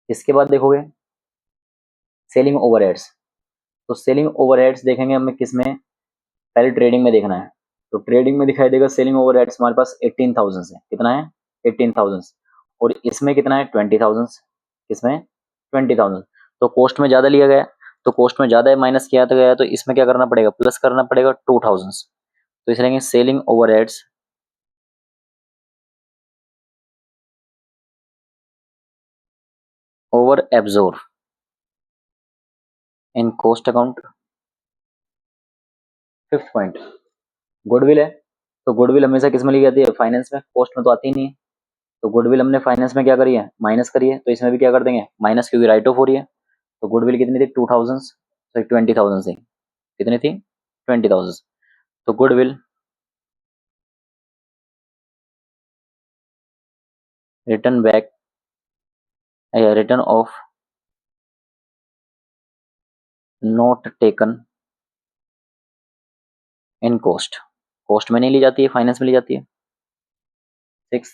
इसके बाद देखोगे सेलिंग ओवरहेड्स। तो सेलिंग ओवरहेड्स देखेंगे हमें किस में, पहले ट्रेडिंग में देखना है। तो ट्रेडिंग में दिखाई देगा सेलिंग ओवरहेड्स हमारे पास 18,000 है, कितना है 18,000। और इसमें कितना है 20,000, किसमें 20,000। तो कॉस्ट में ज़्यादा लिया गया, तो कॉस्ट में ज़्यादा माइनस किया तो गया, तो इसमें क्या करना पड़ेगा, प्लस करना पड़ेगा 2,000। तो इसलिए selling overheads over absorb in cost account. Fifth point, goodwill है। तो गुडविल हमेशा किस में ली जाती है, फाइनेंस में, कॉस्ट में तो आती ही नहीं है। तो गुडविल हमने फाइनेंस में क्या करी है, माइनस करी है, तो इसमें भी क्या कर देंगे माइनस, क्योंकि राइट ऑफ हो रही है। तो गुडविल कितनी थी 2,000, सॉरी 20,000 थी, कितनी थी 20,000। तो goodwill return back, return of not taken in cost, cost में नहीं ली जाती है, फाइनेंस में ली जाती है। 6,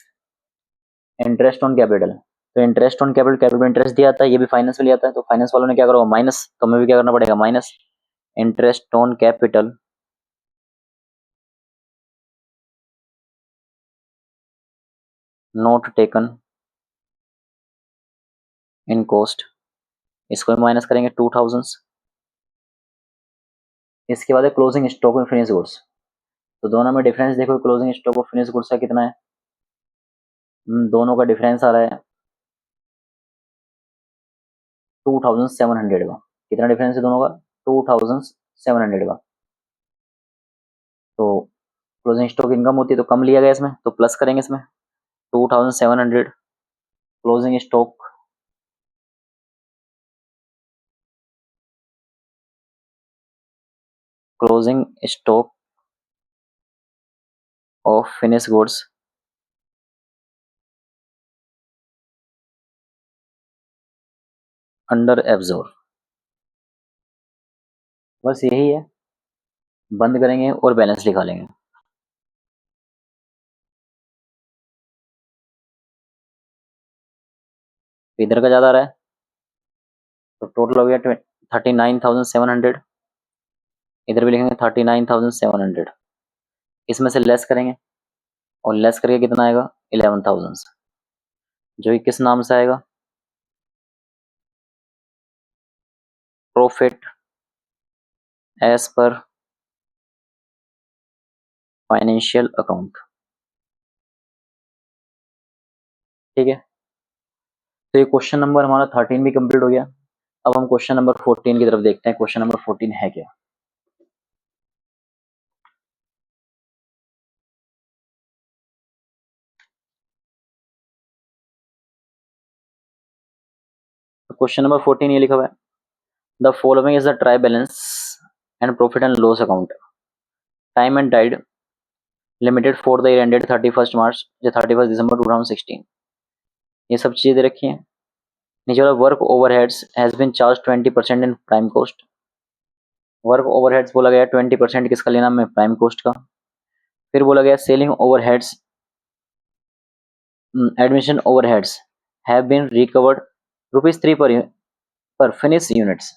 इंटरेस्ट ऑन कैपिटल। तो interest on capital, capital interest दिया जाता है, ये भी फाइनेंस में लिया जाता है। तो फाइनेंस वालों ने क्या करा माइनस, तो हमें भी क्या करना पड़ेगा minus, interest on capital not taken in cost, इसको भी माइनस करेंगे 2,000। इसके बाद है क्लोजिंग स्टॉक में फिनिश गुड्स। तो दोनों में डिफरेंस देखो, closing stock of finish goods का कितना है, दोनों का डिफरेंस आ रहा है 2,700 का। कितना डिफरेंस है दोनों का, 2,700 का। तो क्लोजिंग स्टॉक इनकम होती है तो कम लिया गया इसमें, तो प्लस करेंगे इसमें 2,700 closing stock closing stock of finish goods under absorb. बस यही है, बंद करेंगे और बैलेंस लिखा लेंगे। इधर का ज़्यादा आ रहा है, तो टोटल हो गया 39,700। इधर भी लिखेंगे 39,700, इसमें से लेस करेंगे, और लेस करके कितना आएगा 11,000, जो कि किस नाम से आएगा, profit as per financial account. ठीक है, तो ये क्वेश्चन नंबर हमारा 13 भी कंप्लीट हो गया। अब हम क्वेश्चन नंबर 14 की तरफ देखते हैं, क्वेश्चन नंबर 14 है क्या। तो क्वेश्चन नंबर 14 ये लिखा हुआ है, the following is the try balance and profit and loss account, time and died limited for the year ended 31 मार्च या 31 दिसंबर 2016। ये सब चीजें दे रखी हैं। नीचे वाला work overheads has been charge 20% in prime cost. Work overheads बोला गया 20% किसका लेना में, प्राइम कॉस्ट का। फिर बोला गया selling overheads admission overheads have been recovered ₹3 पर फिनिश यूनिट्स।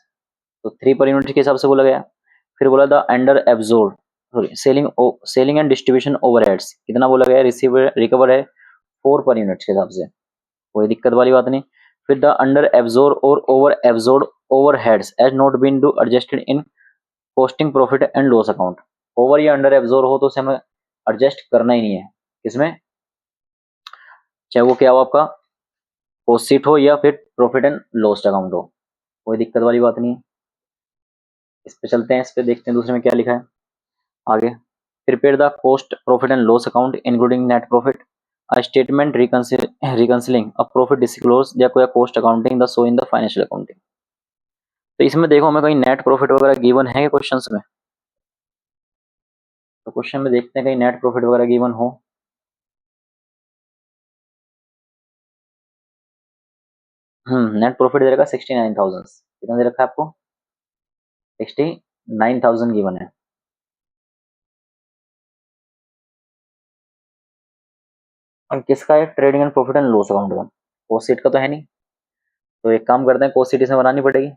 तो 3 पर यूनिट के हिसाब से बोला गया। फिर बोला था under absorb, sorry selling and distribution overheads कितना बोला गया, रिसीव रिकवर है 4 पर यूनिट के हिसाब से, कोई दिक्कत वाली बात नहीं। फिर द अंडर एब्जॉर्ब और over absorb overheads has not been do adjusted in costing profit and loss account over या अंडर एब्जॉर्ब हो तो उसे हमें एडजस्ट करना ही नहीं है, इसमें चाहे वो क्या हो आपका कॉस्ट शीट हो या फिर प्रॉफिट एंड लॉस अकाउंट हो, कोई दिक्कत वाली बात नहीं है। इस पे चलते हैं, इस पे देखते हैं दूसरे में क्या लिखा है आगे। Prepare the cost profit and loss account including net profit, a statement reconciling a profit disclose या कोई cost accounting the show in the financial accounting. तो इसमें देखो हमें कहीं नेट प्रॉफिट वगैरह गिवन है क्वेश्चंस में, तो क्वेश्चन में देखते हैं कहीं नेट प्रॉफिट वगैरह गिवन हो। नेट प्रॉफिट दे रखा 69,000, कितना दे रखा है आपको 69,000 गिवन है। और किसका है trading and profit and loss account का, कॉस्ट शीट का तो है नहीं, तो एक काम करते हैं कॉस्ट शीट इसमें बनानी पड़ेगी।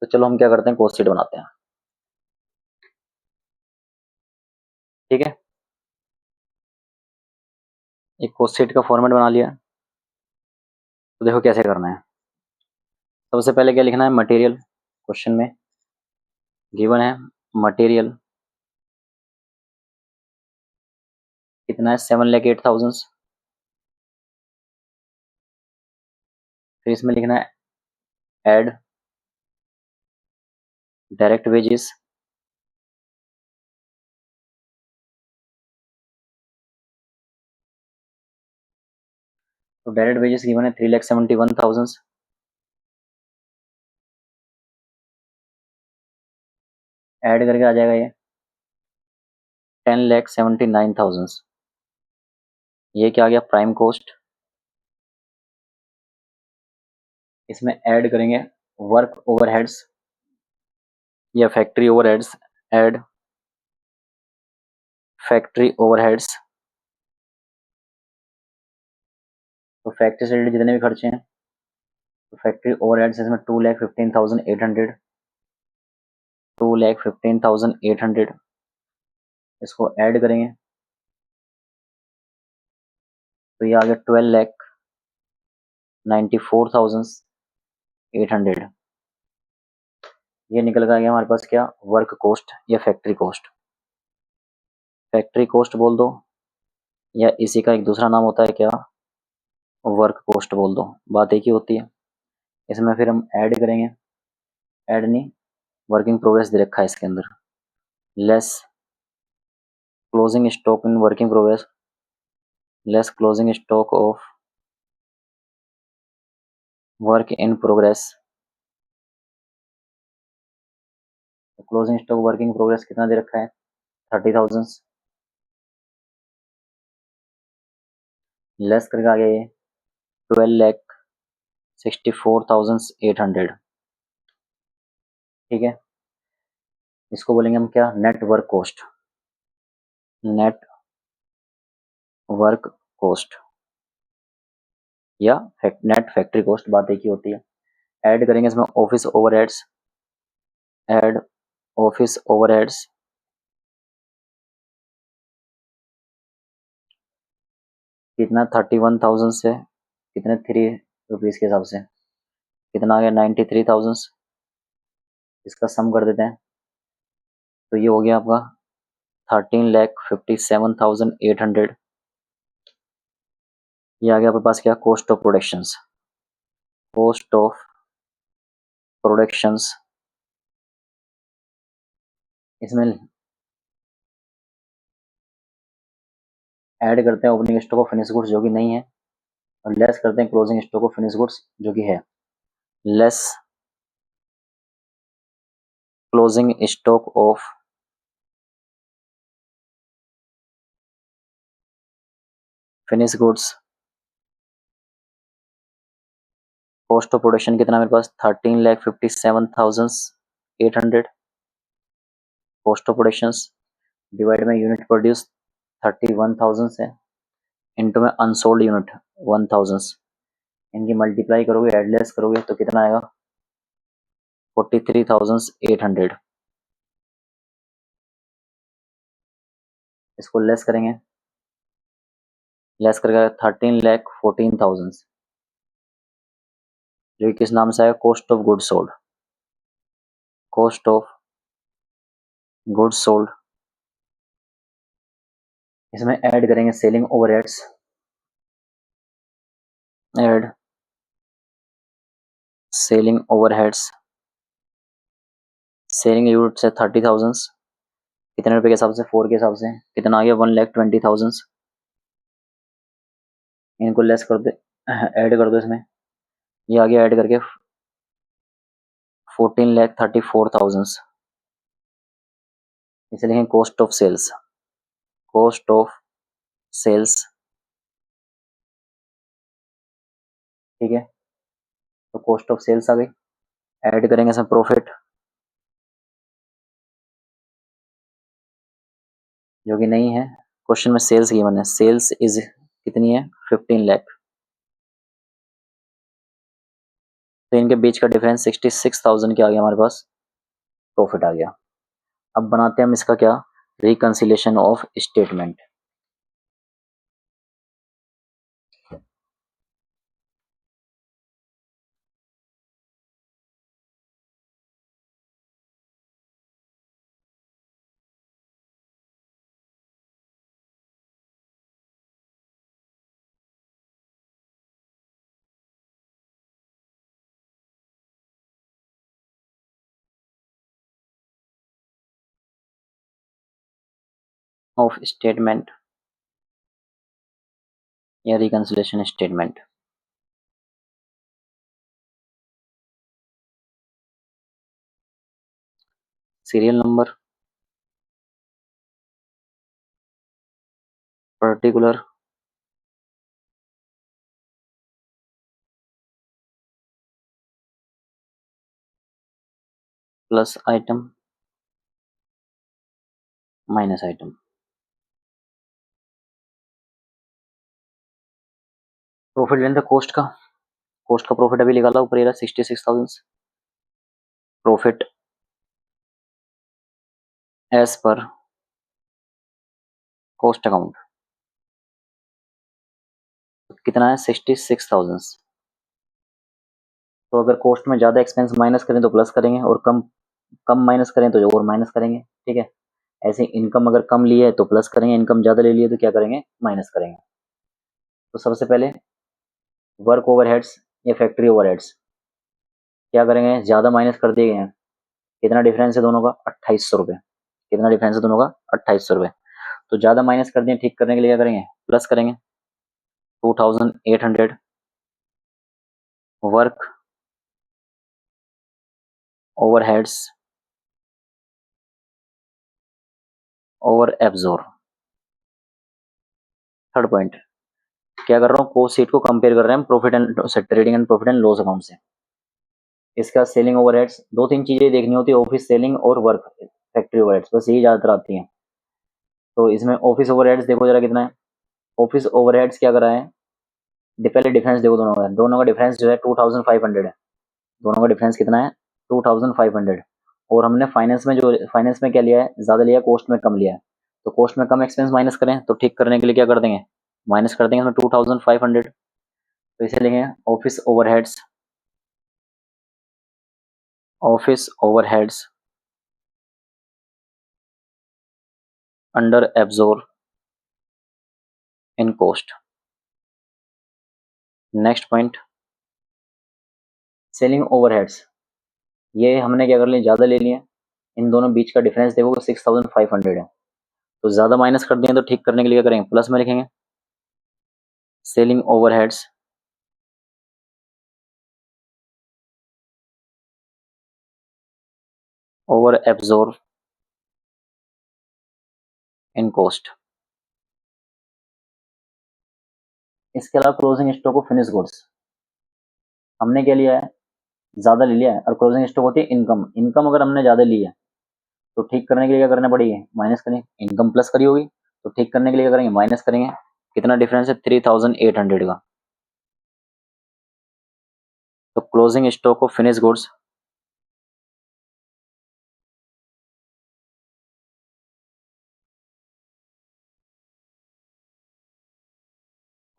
तो चलो हम क्या करते हैं कॉस्ट शीट बनाते हैं, ठीक है। एक कॉस्ट शीट का फॉर्मेट बना लिया, तो देखो कैसे करना है। सबसे पहले क्या लिखना है मटेरियल, क्वेश्चन में गिवन है मटेरियल कितना है 7,08,000। फिर इसमें लिखना है एड डायरेक्ट वेजेस, तो डायरेक्ट वेजेस गिवन है 3,71,000। ऐड करके आ जाएगा ये 10,79,000। ये क्या आ गया प्राइम कॉस्ट। इसमें ऐड करेंगे वर्क ओवरहेड्स या factory overheads, add factory overheads. तो फैक्ट्री से रिलेटेड जितने भी खर्चे हैं, तो फैक्ट्री ओवरहेड्स इसमें 2,15,800, 2,15,800 इसको ऐड करेंगे, तो ये आ गया 12,94,800। ये निकल कर आ गया हमारे पास क्या वर्क कॉस्ट या फैक्ट्री कॉस्ट। फैक्ट्री कॉस्ट बोल दो या इसी का एक दूसरा नाम होता है क्या वर्क कॉस्ट बोल दो, बात एक ही होती है। इसमें फिर हम ऐड करेंगे, ऐड नहीं वर्किंग प्रोग्रेस दे रखा है इसके अंदर, less closing stock in working progress, less closing stock of work in progress. Closing stock working progress कितना दे रखा है 30,000, लेस करके आ गया ये 12,64,800, ठीक है। इसको बोलेंगे हम क्या net work cost, net work cost या नेट फैक्ट्री कॉस्ट, बात एक ही होती है। ऐड करेंगे इसमें office overheads, add office overheads, कितना 31,000 से कितने 3 रुपीज़ के हिसाब से कितना आ गया 93,000, इसका सम कर देते हैं, तो ये हो गया आपका 13,57,800। ये आ गया आपके पास क्या cost of productions, cost of productions. इसमें ऐड करते हैं opening stock of finish goods जो कि नहीं है, और लेस करते हैं closing stock of finish goods जो कि है, less closing stock of finish goods. Cost of production कितना मेरे पास 13,57,800, कॉस्ट ऑफ प्रोडक्शन डिवाइड में यूनिट प्रोड्यूस 31,000 से इंटू में अनसोल्ड यूनिट 1,000, इनकी मल्टीप्लाई करोगे एडलेस करोगे तो कितना आएगा 43,800। इसको लेस करेंगे, लेस करके 13,14,000 जो कि किस नाम से आएगा cost of goods sold, cost of goods sold, इसमें ऐड करेंगे selling overheads, add selling overheads, selling unit से 30,000, कितने रुपए के हिसाब से, 4 के हिसाब से कितना आ गया, 1,20,000, इनको लेस कर दो, ऐड कर दो इसमें, ये आ गया ऐड करके 14,34,000, इसे लिखेंगे cost of sales, cost of sales, ठीक है, तो कॉस्ट ऑफ सेल्स आ गई, ऐड करेंगे इसमें प्रॉफिट, जो कि नहीं है, क्वेश्चन में सेल्स की मैंने, सेल्स इज कितनी है, 15 लाख, तो इनके बीच का डिफरेंस 66,000 क्या आ गया हमारे पास, प्रॉफिट आ गया। अब बनाते हैं हम इसका क्या, reconciliation of statement, of statement या reconciliation statement, serial number, particular, plus item, minus item, profit लेना था कॉस्ट का, कॉस्ट का प्रॉफिट अभी निकाला ऊपर, ये रहा 66,000, profit as per cost account, कितना है 66,000, तो अगर कॉस्ट में ज़्यादा एक्सपेंस माइनस करें तो प्लस करेंगे, और कम कम माइनस करें तो और माइनस करेंगे, ठीक है, ऐसे इनकम अगर कम ली है तो प्लस करेंगे, इनकम ज़्यादा ले ली है तो क्या करेंगे, माइनस करेंगे। तो सबसे पहले वर्क ओवरहेड्स या फैक्ट्री ओवरहेड्स, क्या करेंगे, ज़्यादा माइनस कर दिए गए हैं, कितना डिफरेंस है दोनों का, 2,800 रुपये, कितना डिफरेंस है दोनों का, 2,800 रुपये, तो ज़्यादा माइनस कर दिए, ठीक करने के लिए क्या करेंगे, प्लस करेंगे, 2,800 work overheads over absorb. Third point, क्या कर रहा हूँ, कोस्ट शीट को कंपेयर कर रहे हैं profit and trading and profit and loss account से। इसका सेलिंग ओवरहेड्स, दो तीन चीजें देखनी होती है, ऑफिस सेलिंग और वर्क फैक्ट्री ओवरहेड्स, बस यही ज्यादातर आती हैं। तो इसमें ऑफिस ओवरहेड्स देखो जरा कितना है, ऑफिस ओवरहेड्स क्या कर रहा है, पहले डिफरेंस देखो दोनों का, दोनों का डिफरेंस जो है 2,500 है, दोनों का डिफरेंस कितना है, 2,500, और हमने फाइनेंस में, जो फाइनेंस में क्या लिया है, ज्यादा लिया है, कॉस्ट में कम लिया है, तो कॉस्ट में कम एक्सपेंस माइनस करें, तो ठीक करने के लिए क्या कर देंगे, माइनस कर देंगे इसमें 2,500, तो इसे लेंगे office overheads, office overheads under absorb in cost. Next point, selling overheads, ये हमने क्या कर लिया, ज़्यादा ले लिए, इन दोनों बीच का डिफरेंस देखो 6,500 है, तो ज़्यादा माइनस कर दिए, तो ठीक करने के लिए क्या करेंगे, प्लस में लिखेंगे, selling overheads over absorb in cost. इसके अलावा closing stock of finish goods, हमने क्या लिया है, ज़्यादा ले लिया है, और क्लोजिंग स्टॉक होती है इनकम, इनकम अगर हमने ज़्यादा ली है तो ठीक करने के लिए क्या करना पड़ेगी, माइनस करेंगे, इनकम प्लस करी होगी, तो ठीक करने के लिए क्या करेंगे, माइनस करेंगे, कितना डिफरेंस है, 3,800 का, तो closing stock of finish goods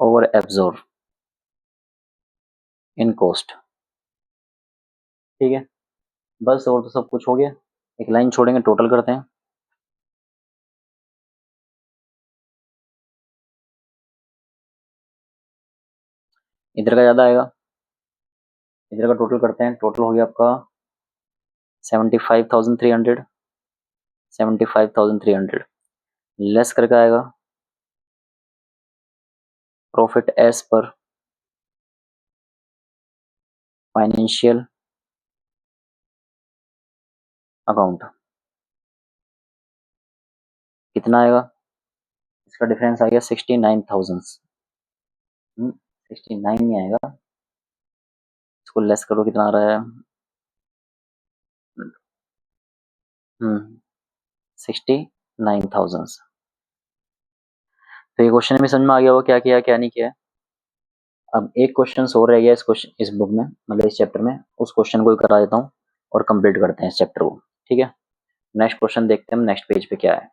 over absorb in cost, ठीक है, बस और तो सब कुछ हो गया, एक लाइन छोड़ेंगे, टोटल करते हैं, इधर का ज़्यादा आएगा, इधर का टोटल करते हैं, टोटल हो गया आपका 75,300, 75,300 लेस करके आएगा profit as per financial account, कितना आएगा, इसका डिफरेंस आ गया 69,000, 69 नहीं आएगा, इसको लेस करो, कितना आ रहा है, 69,000। तो ये क्वेश्चन भी समझ में आ गया होगा क्या किया क्या नहीं किया है। अब एक क्वेश्चन और रह गया इस बुक में, मतलब इस चैप्टर में, उस क्वेश्चन को ही करा देता हूँ और कंप्लीट करते हैं इस चैप्टर को, ठीक है। नेक्स्ट क्वेश्चन देखते हैं नेक्स्ट पेज पे क्या है।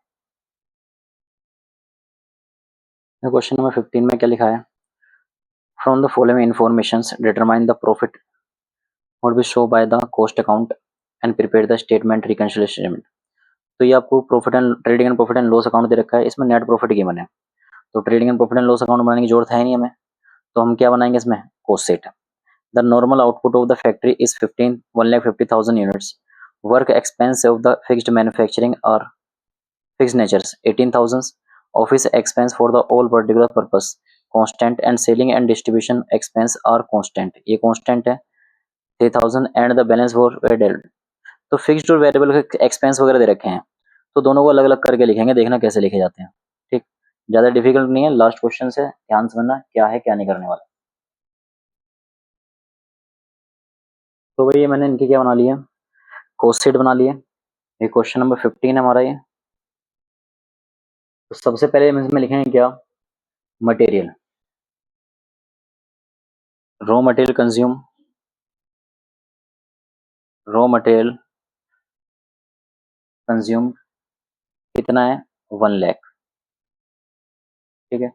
क्वेश्चन नंबर 15 में क्या लिखा है, from the following informations determine the profit would be show by the cost account and prepare the statement reconciliation statement। तो ये आपको profit and trading and profit and loss account दे रखा है, इसमें नेट प्रॉफिट गिवन है, तो trading and profit and loss account बनाने की जरूरत है नहीं हमें, तो हम क्या बनाएंगे इसमें, cost sheet. The normal output of the factory is 1,50,000 units, work expense of the fixed manufacturing are fixed natures 18,000, office expense for the all particular purpose constant and selling and distribution expense are constant, ये constant है 3,000 and the balance for variable. तो fixed और variable के expense वगैरह दे रखे हैं, तो दोनों को अलग अलग करके लिखेंगे, देखना कैसे लिखे जाते हैं, ठीक, ज्यादा डिफिकल्ट नहीं है, लास्ट क्वेश्चन से ध्यान समझना क्या है क्या नहीं करने वाला। तो भाई ये मैंने इनकी क्या बना लिया, कॉस्ट शीट बना लिया, ये क्वेश्चन नंबर 15 है हमारा ये। तो सबसे पहले हम इसमें लिखेंगे क्या, material, raw material consume, raw material consume कितना है, 1 लाख, ठीक है।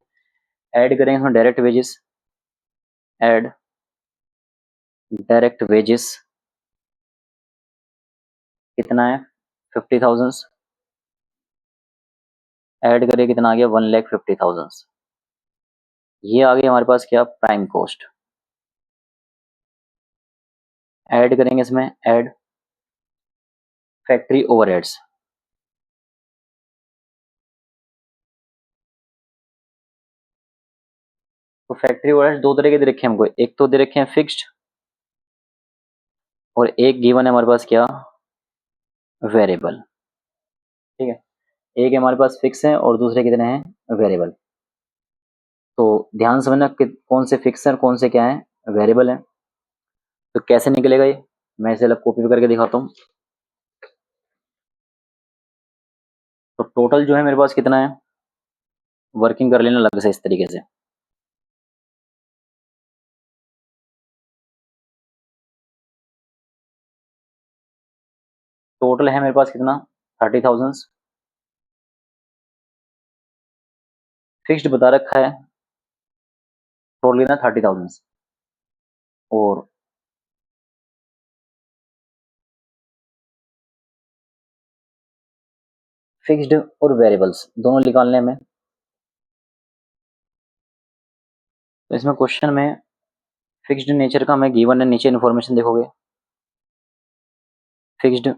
ऐड करेंगे इसमें direct wages, add direct wages कितना है, 50,000, ऐड करिए कितना आ गया, 1,50,000। ये आ गई हमारे पास क्या, प्राइम कॉस्ट। ऐड करेंगे इसमें, ऐड फैक्ट्री ओवरहेड्स, तो फैक्ट्री ओवरहेड्स दो तरह के दे रखे हैं हमको, एक तो दे रखे हैं फिक्स्ड और एक गिवन है हमारे पास क्या, वेरिएबल, ठीक है। एक हमारे पास फिक्स है और दूसरे कितने हैं, वेरिएबल। तो ध्यान समझना कि कौन से फिक्स है और कौन से क्या है, वेरिएबल है। तो कैसे निकलेगा ये, मैं इसे अलग कॉपी करके दिखाता हूँ। तो टोटल जो है मेरे पास कितना है, वर्किंग कर लेना अलग से इस तरीके से, टोटल है मेरे पास कितना, 30,000, फिक्स्ड बता रखा है, टोटल कितना 30,000, और फिक्स्ड और वेरिएबल्स दोनों निकालने में। तो इसमें क्वेश्चन में फिक्स्ड नेचर का हमें गिवन है, नीचे इन्फॉर्मेशन देखोगे, फिक्स्ड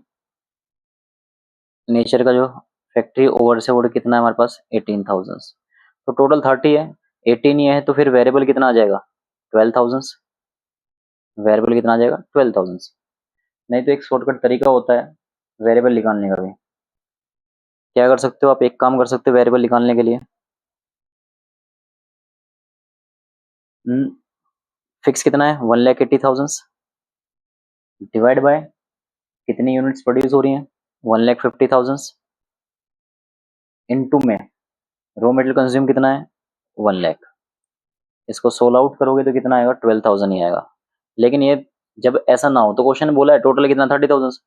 नेचर का जो फैक्ट्री ओवर से ओवर कितना है हमारे पास, 18,000, तो टोटल 30 है, 18 ये है, तो फिर वेरिएबल कितना आ जाएगा, 12,000, वेरिएबल कितना आ जाएगा, 12,000। नहीं तो एक शॉर्टकट तरीका होता है वेरिएबल निकालने का भी, क्या कर सकते हो आप, एक काम कर सकते हो वेरिएबल निकालने के लिए, फिक्स कितना है, 1,80,000 डिवाइड बाय कितनी यूनिट्स प्रोड्यूस हो रही हैं, 1,50,000 इनटू में रॉ मटेरियल कंज्यूम कितना है, 1 लाख, इसको सोल आउट करोगे तो कितना आएगा, 12,000 ही आएगा। लेकिन ये जब ऐसा ना हो, तो क्वेश्चन बोला है टोटल कितना, 30,000,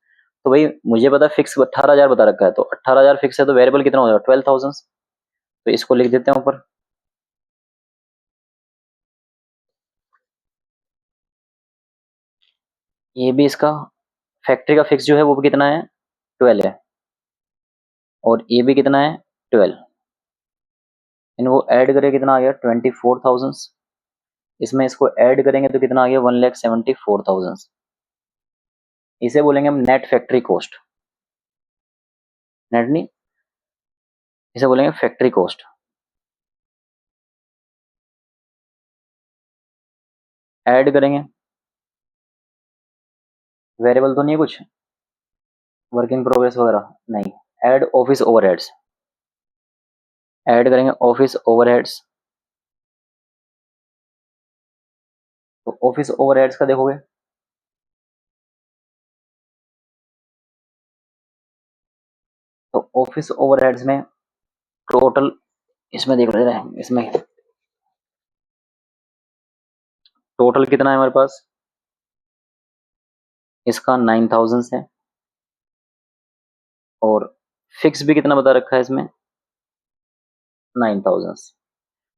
तो भाई मुझे पता है फिक्स 18,000 बता रखा है, तो 18,000 फिक्स है, तो वेरिएबल कितना हो जाएगा, 12,000, तो इसको लिख देते हैं ऊपर। ये भी इसका फैक्ट्री का फिक्स जो है वो भी कितना है, 12 है, और ये भी कितना है, 12, इनको ऐड करें कितना आ गया, 24,000, इसमें इसको ऐड करेंगे तो कितना आ गया 1,74,000। इसे बोलेंगे हम नेट फैक्ट्री कॉस्ट, नेट नहीं, इसे बोलेंगे फैक्ट्री कॉस्ट। ऐड करेंगे, वेरिएबल तो नहीं है कुछ, वर्क इन प्रोग्रेस वगैरह नहीं। ऐड ऑफिस ओवरहेड्स, ऐड करेंगे ऑफिस ओवरहेड्स। तो ऑफिस ओवरहेड्स का देखोगे तो ऑफिस ओवरहेड्स में टोटल, इसमें देख रहे हैं, इसमें टोटल कितना है हमारे पास, इसका 9,000 है। और फिक्स भी कितना बता रखा है इसमें, 9,000।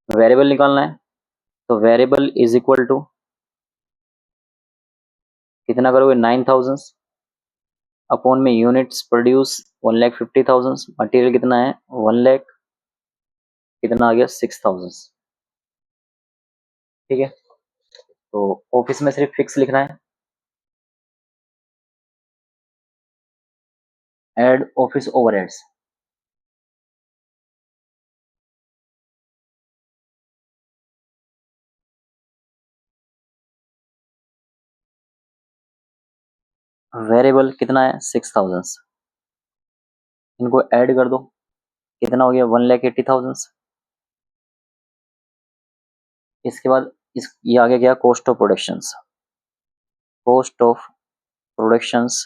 वेरिएबल निकालना है तो वेरिएबल इज इक्वल टू कितना करोगे 9,000 अपॉन में यूनिट्स प्रोड्यूस 1,50,000, मटेरियल कितना है 1 लाख, कितना आ गया 6,000। ठीक है, तो ऑफिस में सिर्फ फिक्स लिखना है, ऐड ऑफिस ओवरहेड्स। वेरिएबल कितना है 6,000, इनको ऐड कर दो, कितना हो गया 1,80,000। इसके बाद ये आगे गया cost of productions, cost of productions.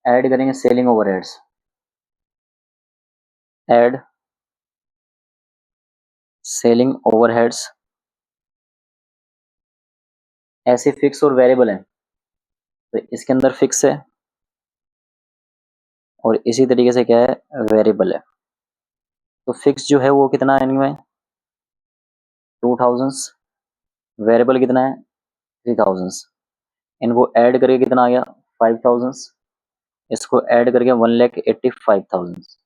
Add करेंगे selling overheads, add selling overheads. ऐसे फिक्स और वेरिएबल है तो इसके अंदर फिक्स है और इसी तरीके से क्या है वेरिएबल है। तो फिक्स जो है वो कितना है इनमें 2,000, वेरिएबल कितना है 3,000। इनको ऐड करके कितना आ गया 5,000, इसको ऐड करके 1,85,000।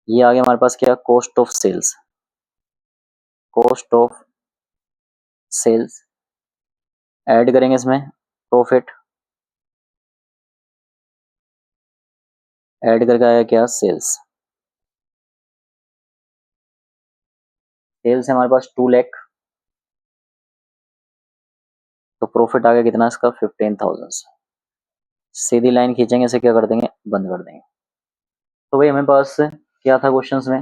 ये आ गया हमारे पास क्या cost of sales, cost of sales. Add करेंगे इसमें प्रॉफिट, ऐड करके आया क्या सेल्स, सेल्स है हमारे पास 2 लाख, तो प्रॉफिट आ गया कितना इसका 15,000। सीधी लाइन खींचेंगे, इसे क्या कर देंगे बंद कर देंगे। तो भाई हमें पास क्या था क्वेश्चंस में,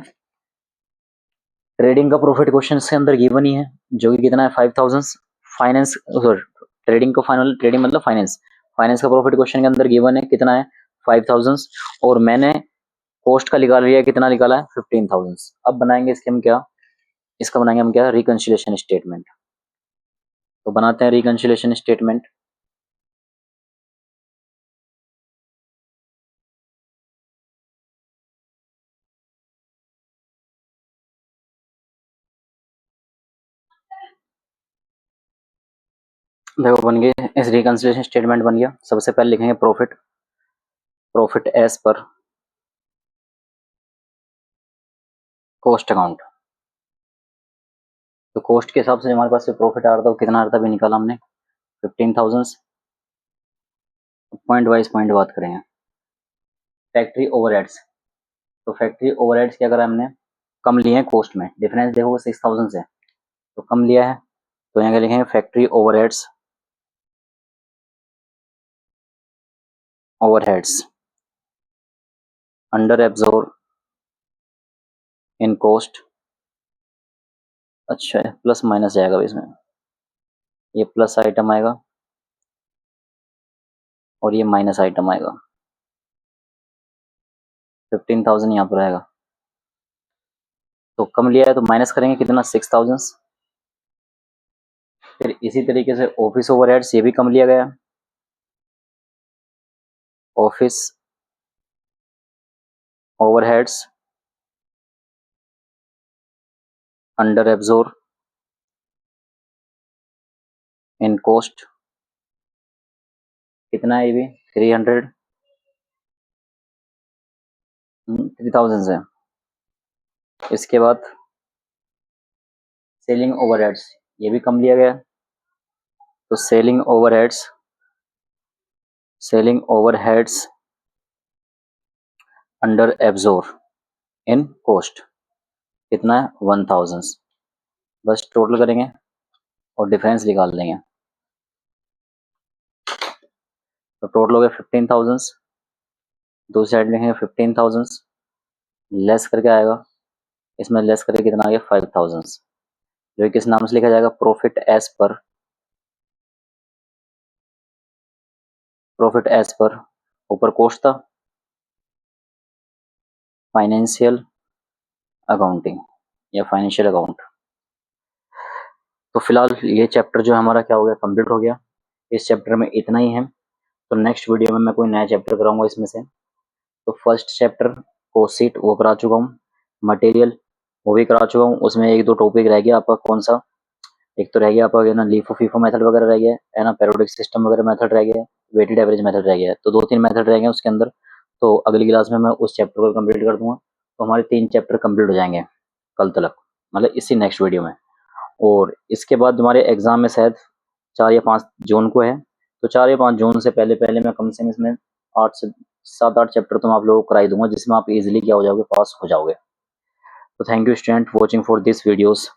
ट्रेडिंग का प्रॉफिट क्वेश्चन के अंदर गिवन ही है जो कि कितना है 5,000। फाइनेंस ट्रेडिंग को फाइनल, ट्रेडिंग मतलब फाइनेंस, फाइनेंस का प्रॉफिट क्वेश्चन के अंदर गिवन है कितना है 5,000 और मैंने कॉस्ट का निकाल लिया, कितना निकाला है 15,000। अब बनाएंगे इसके हम क्या, इसका बनाएंगे हम क्या रिकंसिलिएशन स्टेटमेंट। तो बनाते हैं रिकंसिलिएशन स्टेटमेंट। देखो बन गए, इस रिकंसिलिएशन स्टेटमेंट बन गया। सबसे पहले लिखेंगे profit, profit as per cost account. तो कॉस्ट के हिसाब से हमारे पास प्रॉफिट आ रहा था, कितना आ रहा था भी निकाला हमने 15,000। पॉइंट वाइज पॉइंट बात करेंगे। फैक्ट्री ओवरहेड्स, तो फैक्ट्री ओवरहेड्स क्या करा हमने, कम लिए हैं कॉस्ट में, डिफरेंस देखो 6,000 से तो कम लिया है। तो यहाँ क्या लिखेंगे factory overheads, overheads under absorb in cost. अच्छा है, प्लस माइनस जाएगा इसमें, ये प्लस आइटम आएगा और ये माइनस आइटम आएगा। 15,000 यहाँ पर आएगा, तो कम लिया है तो माइनस करेंगे कितना 6,000। फिर इसी तरीके से ऑफिस ओवरहेड्स ये भी कम लिया गया, office overheads under absorb in cost, कितना है ये भी 300, 3,000 से। इसके बाद सेलिंग ओवरहेड्स ये भी कम लिया गया। तो selling overheads under absorb in cost कितना है 1000। बस टोटल करेंगे और डिफरेंस निकाल देंगे। तो टोटल हो गया 15,000, दूसरी साइड लिखेंगे 15,000 लेस करके आएगा, इसमें लेस करके कितना आ गया 5,000, जो किस नाम से लिखा जाएगा प्रॉफिट एज पर ऊपर कॉस्ट था फाइनेंशियल अकाउंटिंग या फाइनेंशियल अकाउंट। तो फिलहाल ये चैप्टर जो हमारा क्या हो गया कंप्लीट हो गया। इस चैप्टर में इतना ही है। तो नेक्स्ट वीडियो में मैं कोई नया चैप्टर कराऊंगा इसमें से। तो फर्स्ट चैप्टर कॉस्ट शीट वो करा चुका हूँ, मटेरियल वो भी करा चुका हूँ। उसमें एक दो टॉपिक रह गया आपका, कौन सा, एक तो रह गया आपका ना लीफो फीफो मेथड वगैरह रह गया है ना, पैरोडिक सिस्टम वगैरह मेथड रह गया है, वेटेड एवरेज मेथड रह गया है। तो 2-3 मेथड रह गए उसके अंदर। तो अगली क्लास में मैं उस चैप्टर को कंप्लीट कर दूंगा। तो हमारे 3 चैप्टर कंप्लीट हो जाएंगे कल तक, मतलब इसी नेक्स्ट वीडियो में। और इसके बाद हमारे एग्जाम में शायद 4 या 5 जून को है। तो 4 या 5 जून से पहले पहले मैं कम से कम इसमें 8 से 7-8 चैप्टर तो मैं आप लोगों को कराई दूंगा, जिसमें आप इजीली क्या हो जाओगे, पास हो जाओगे। तो thank you student watching for this videos.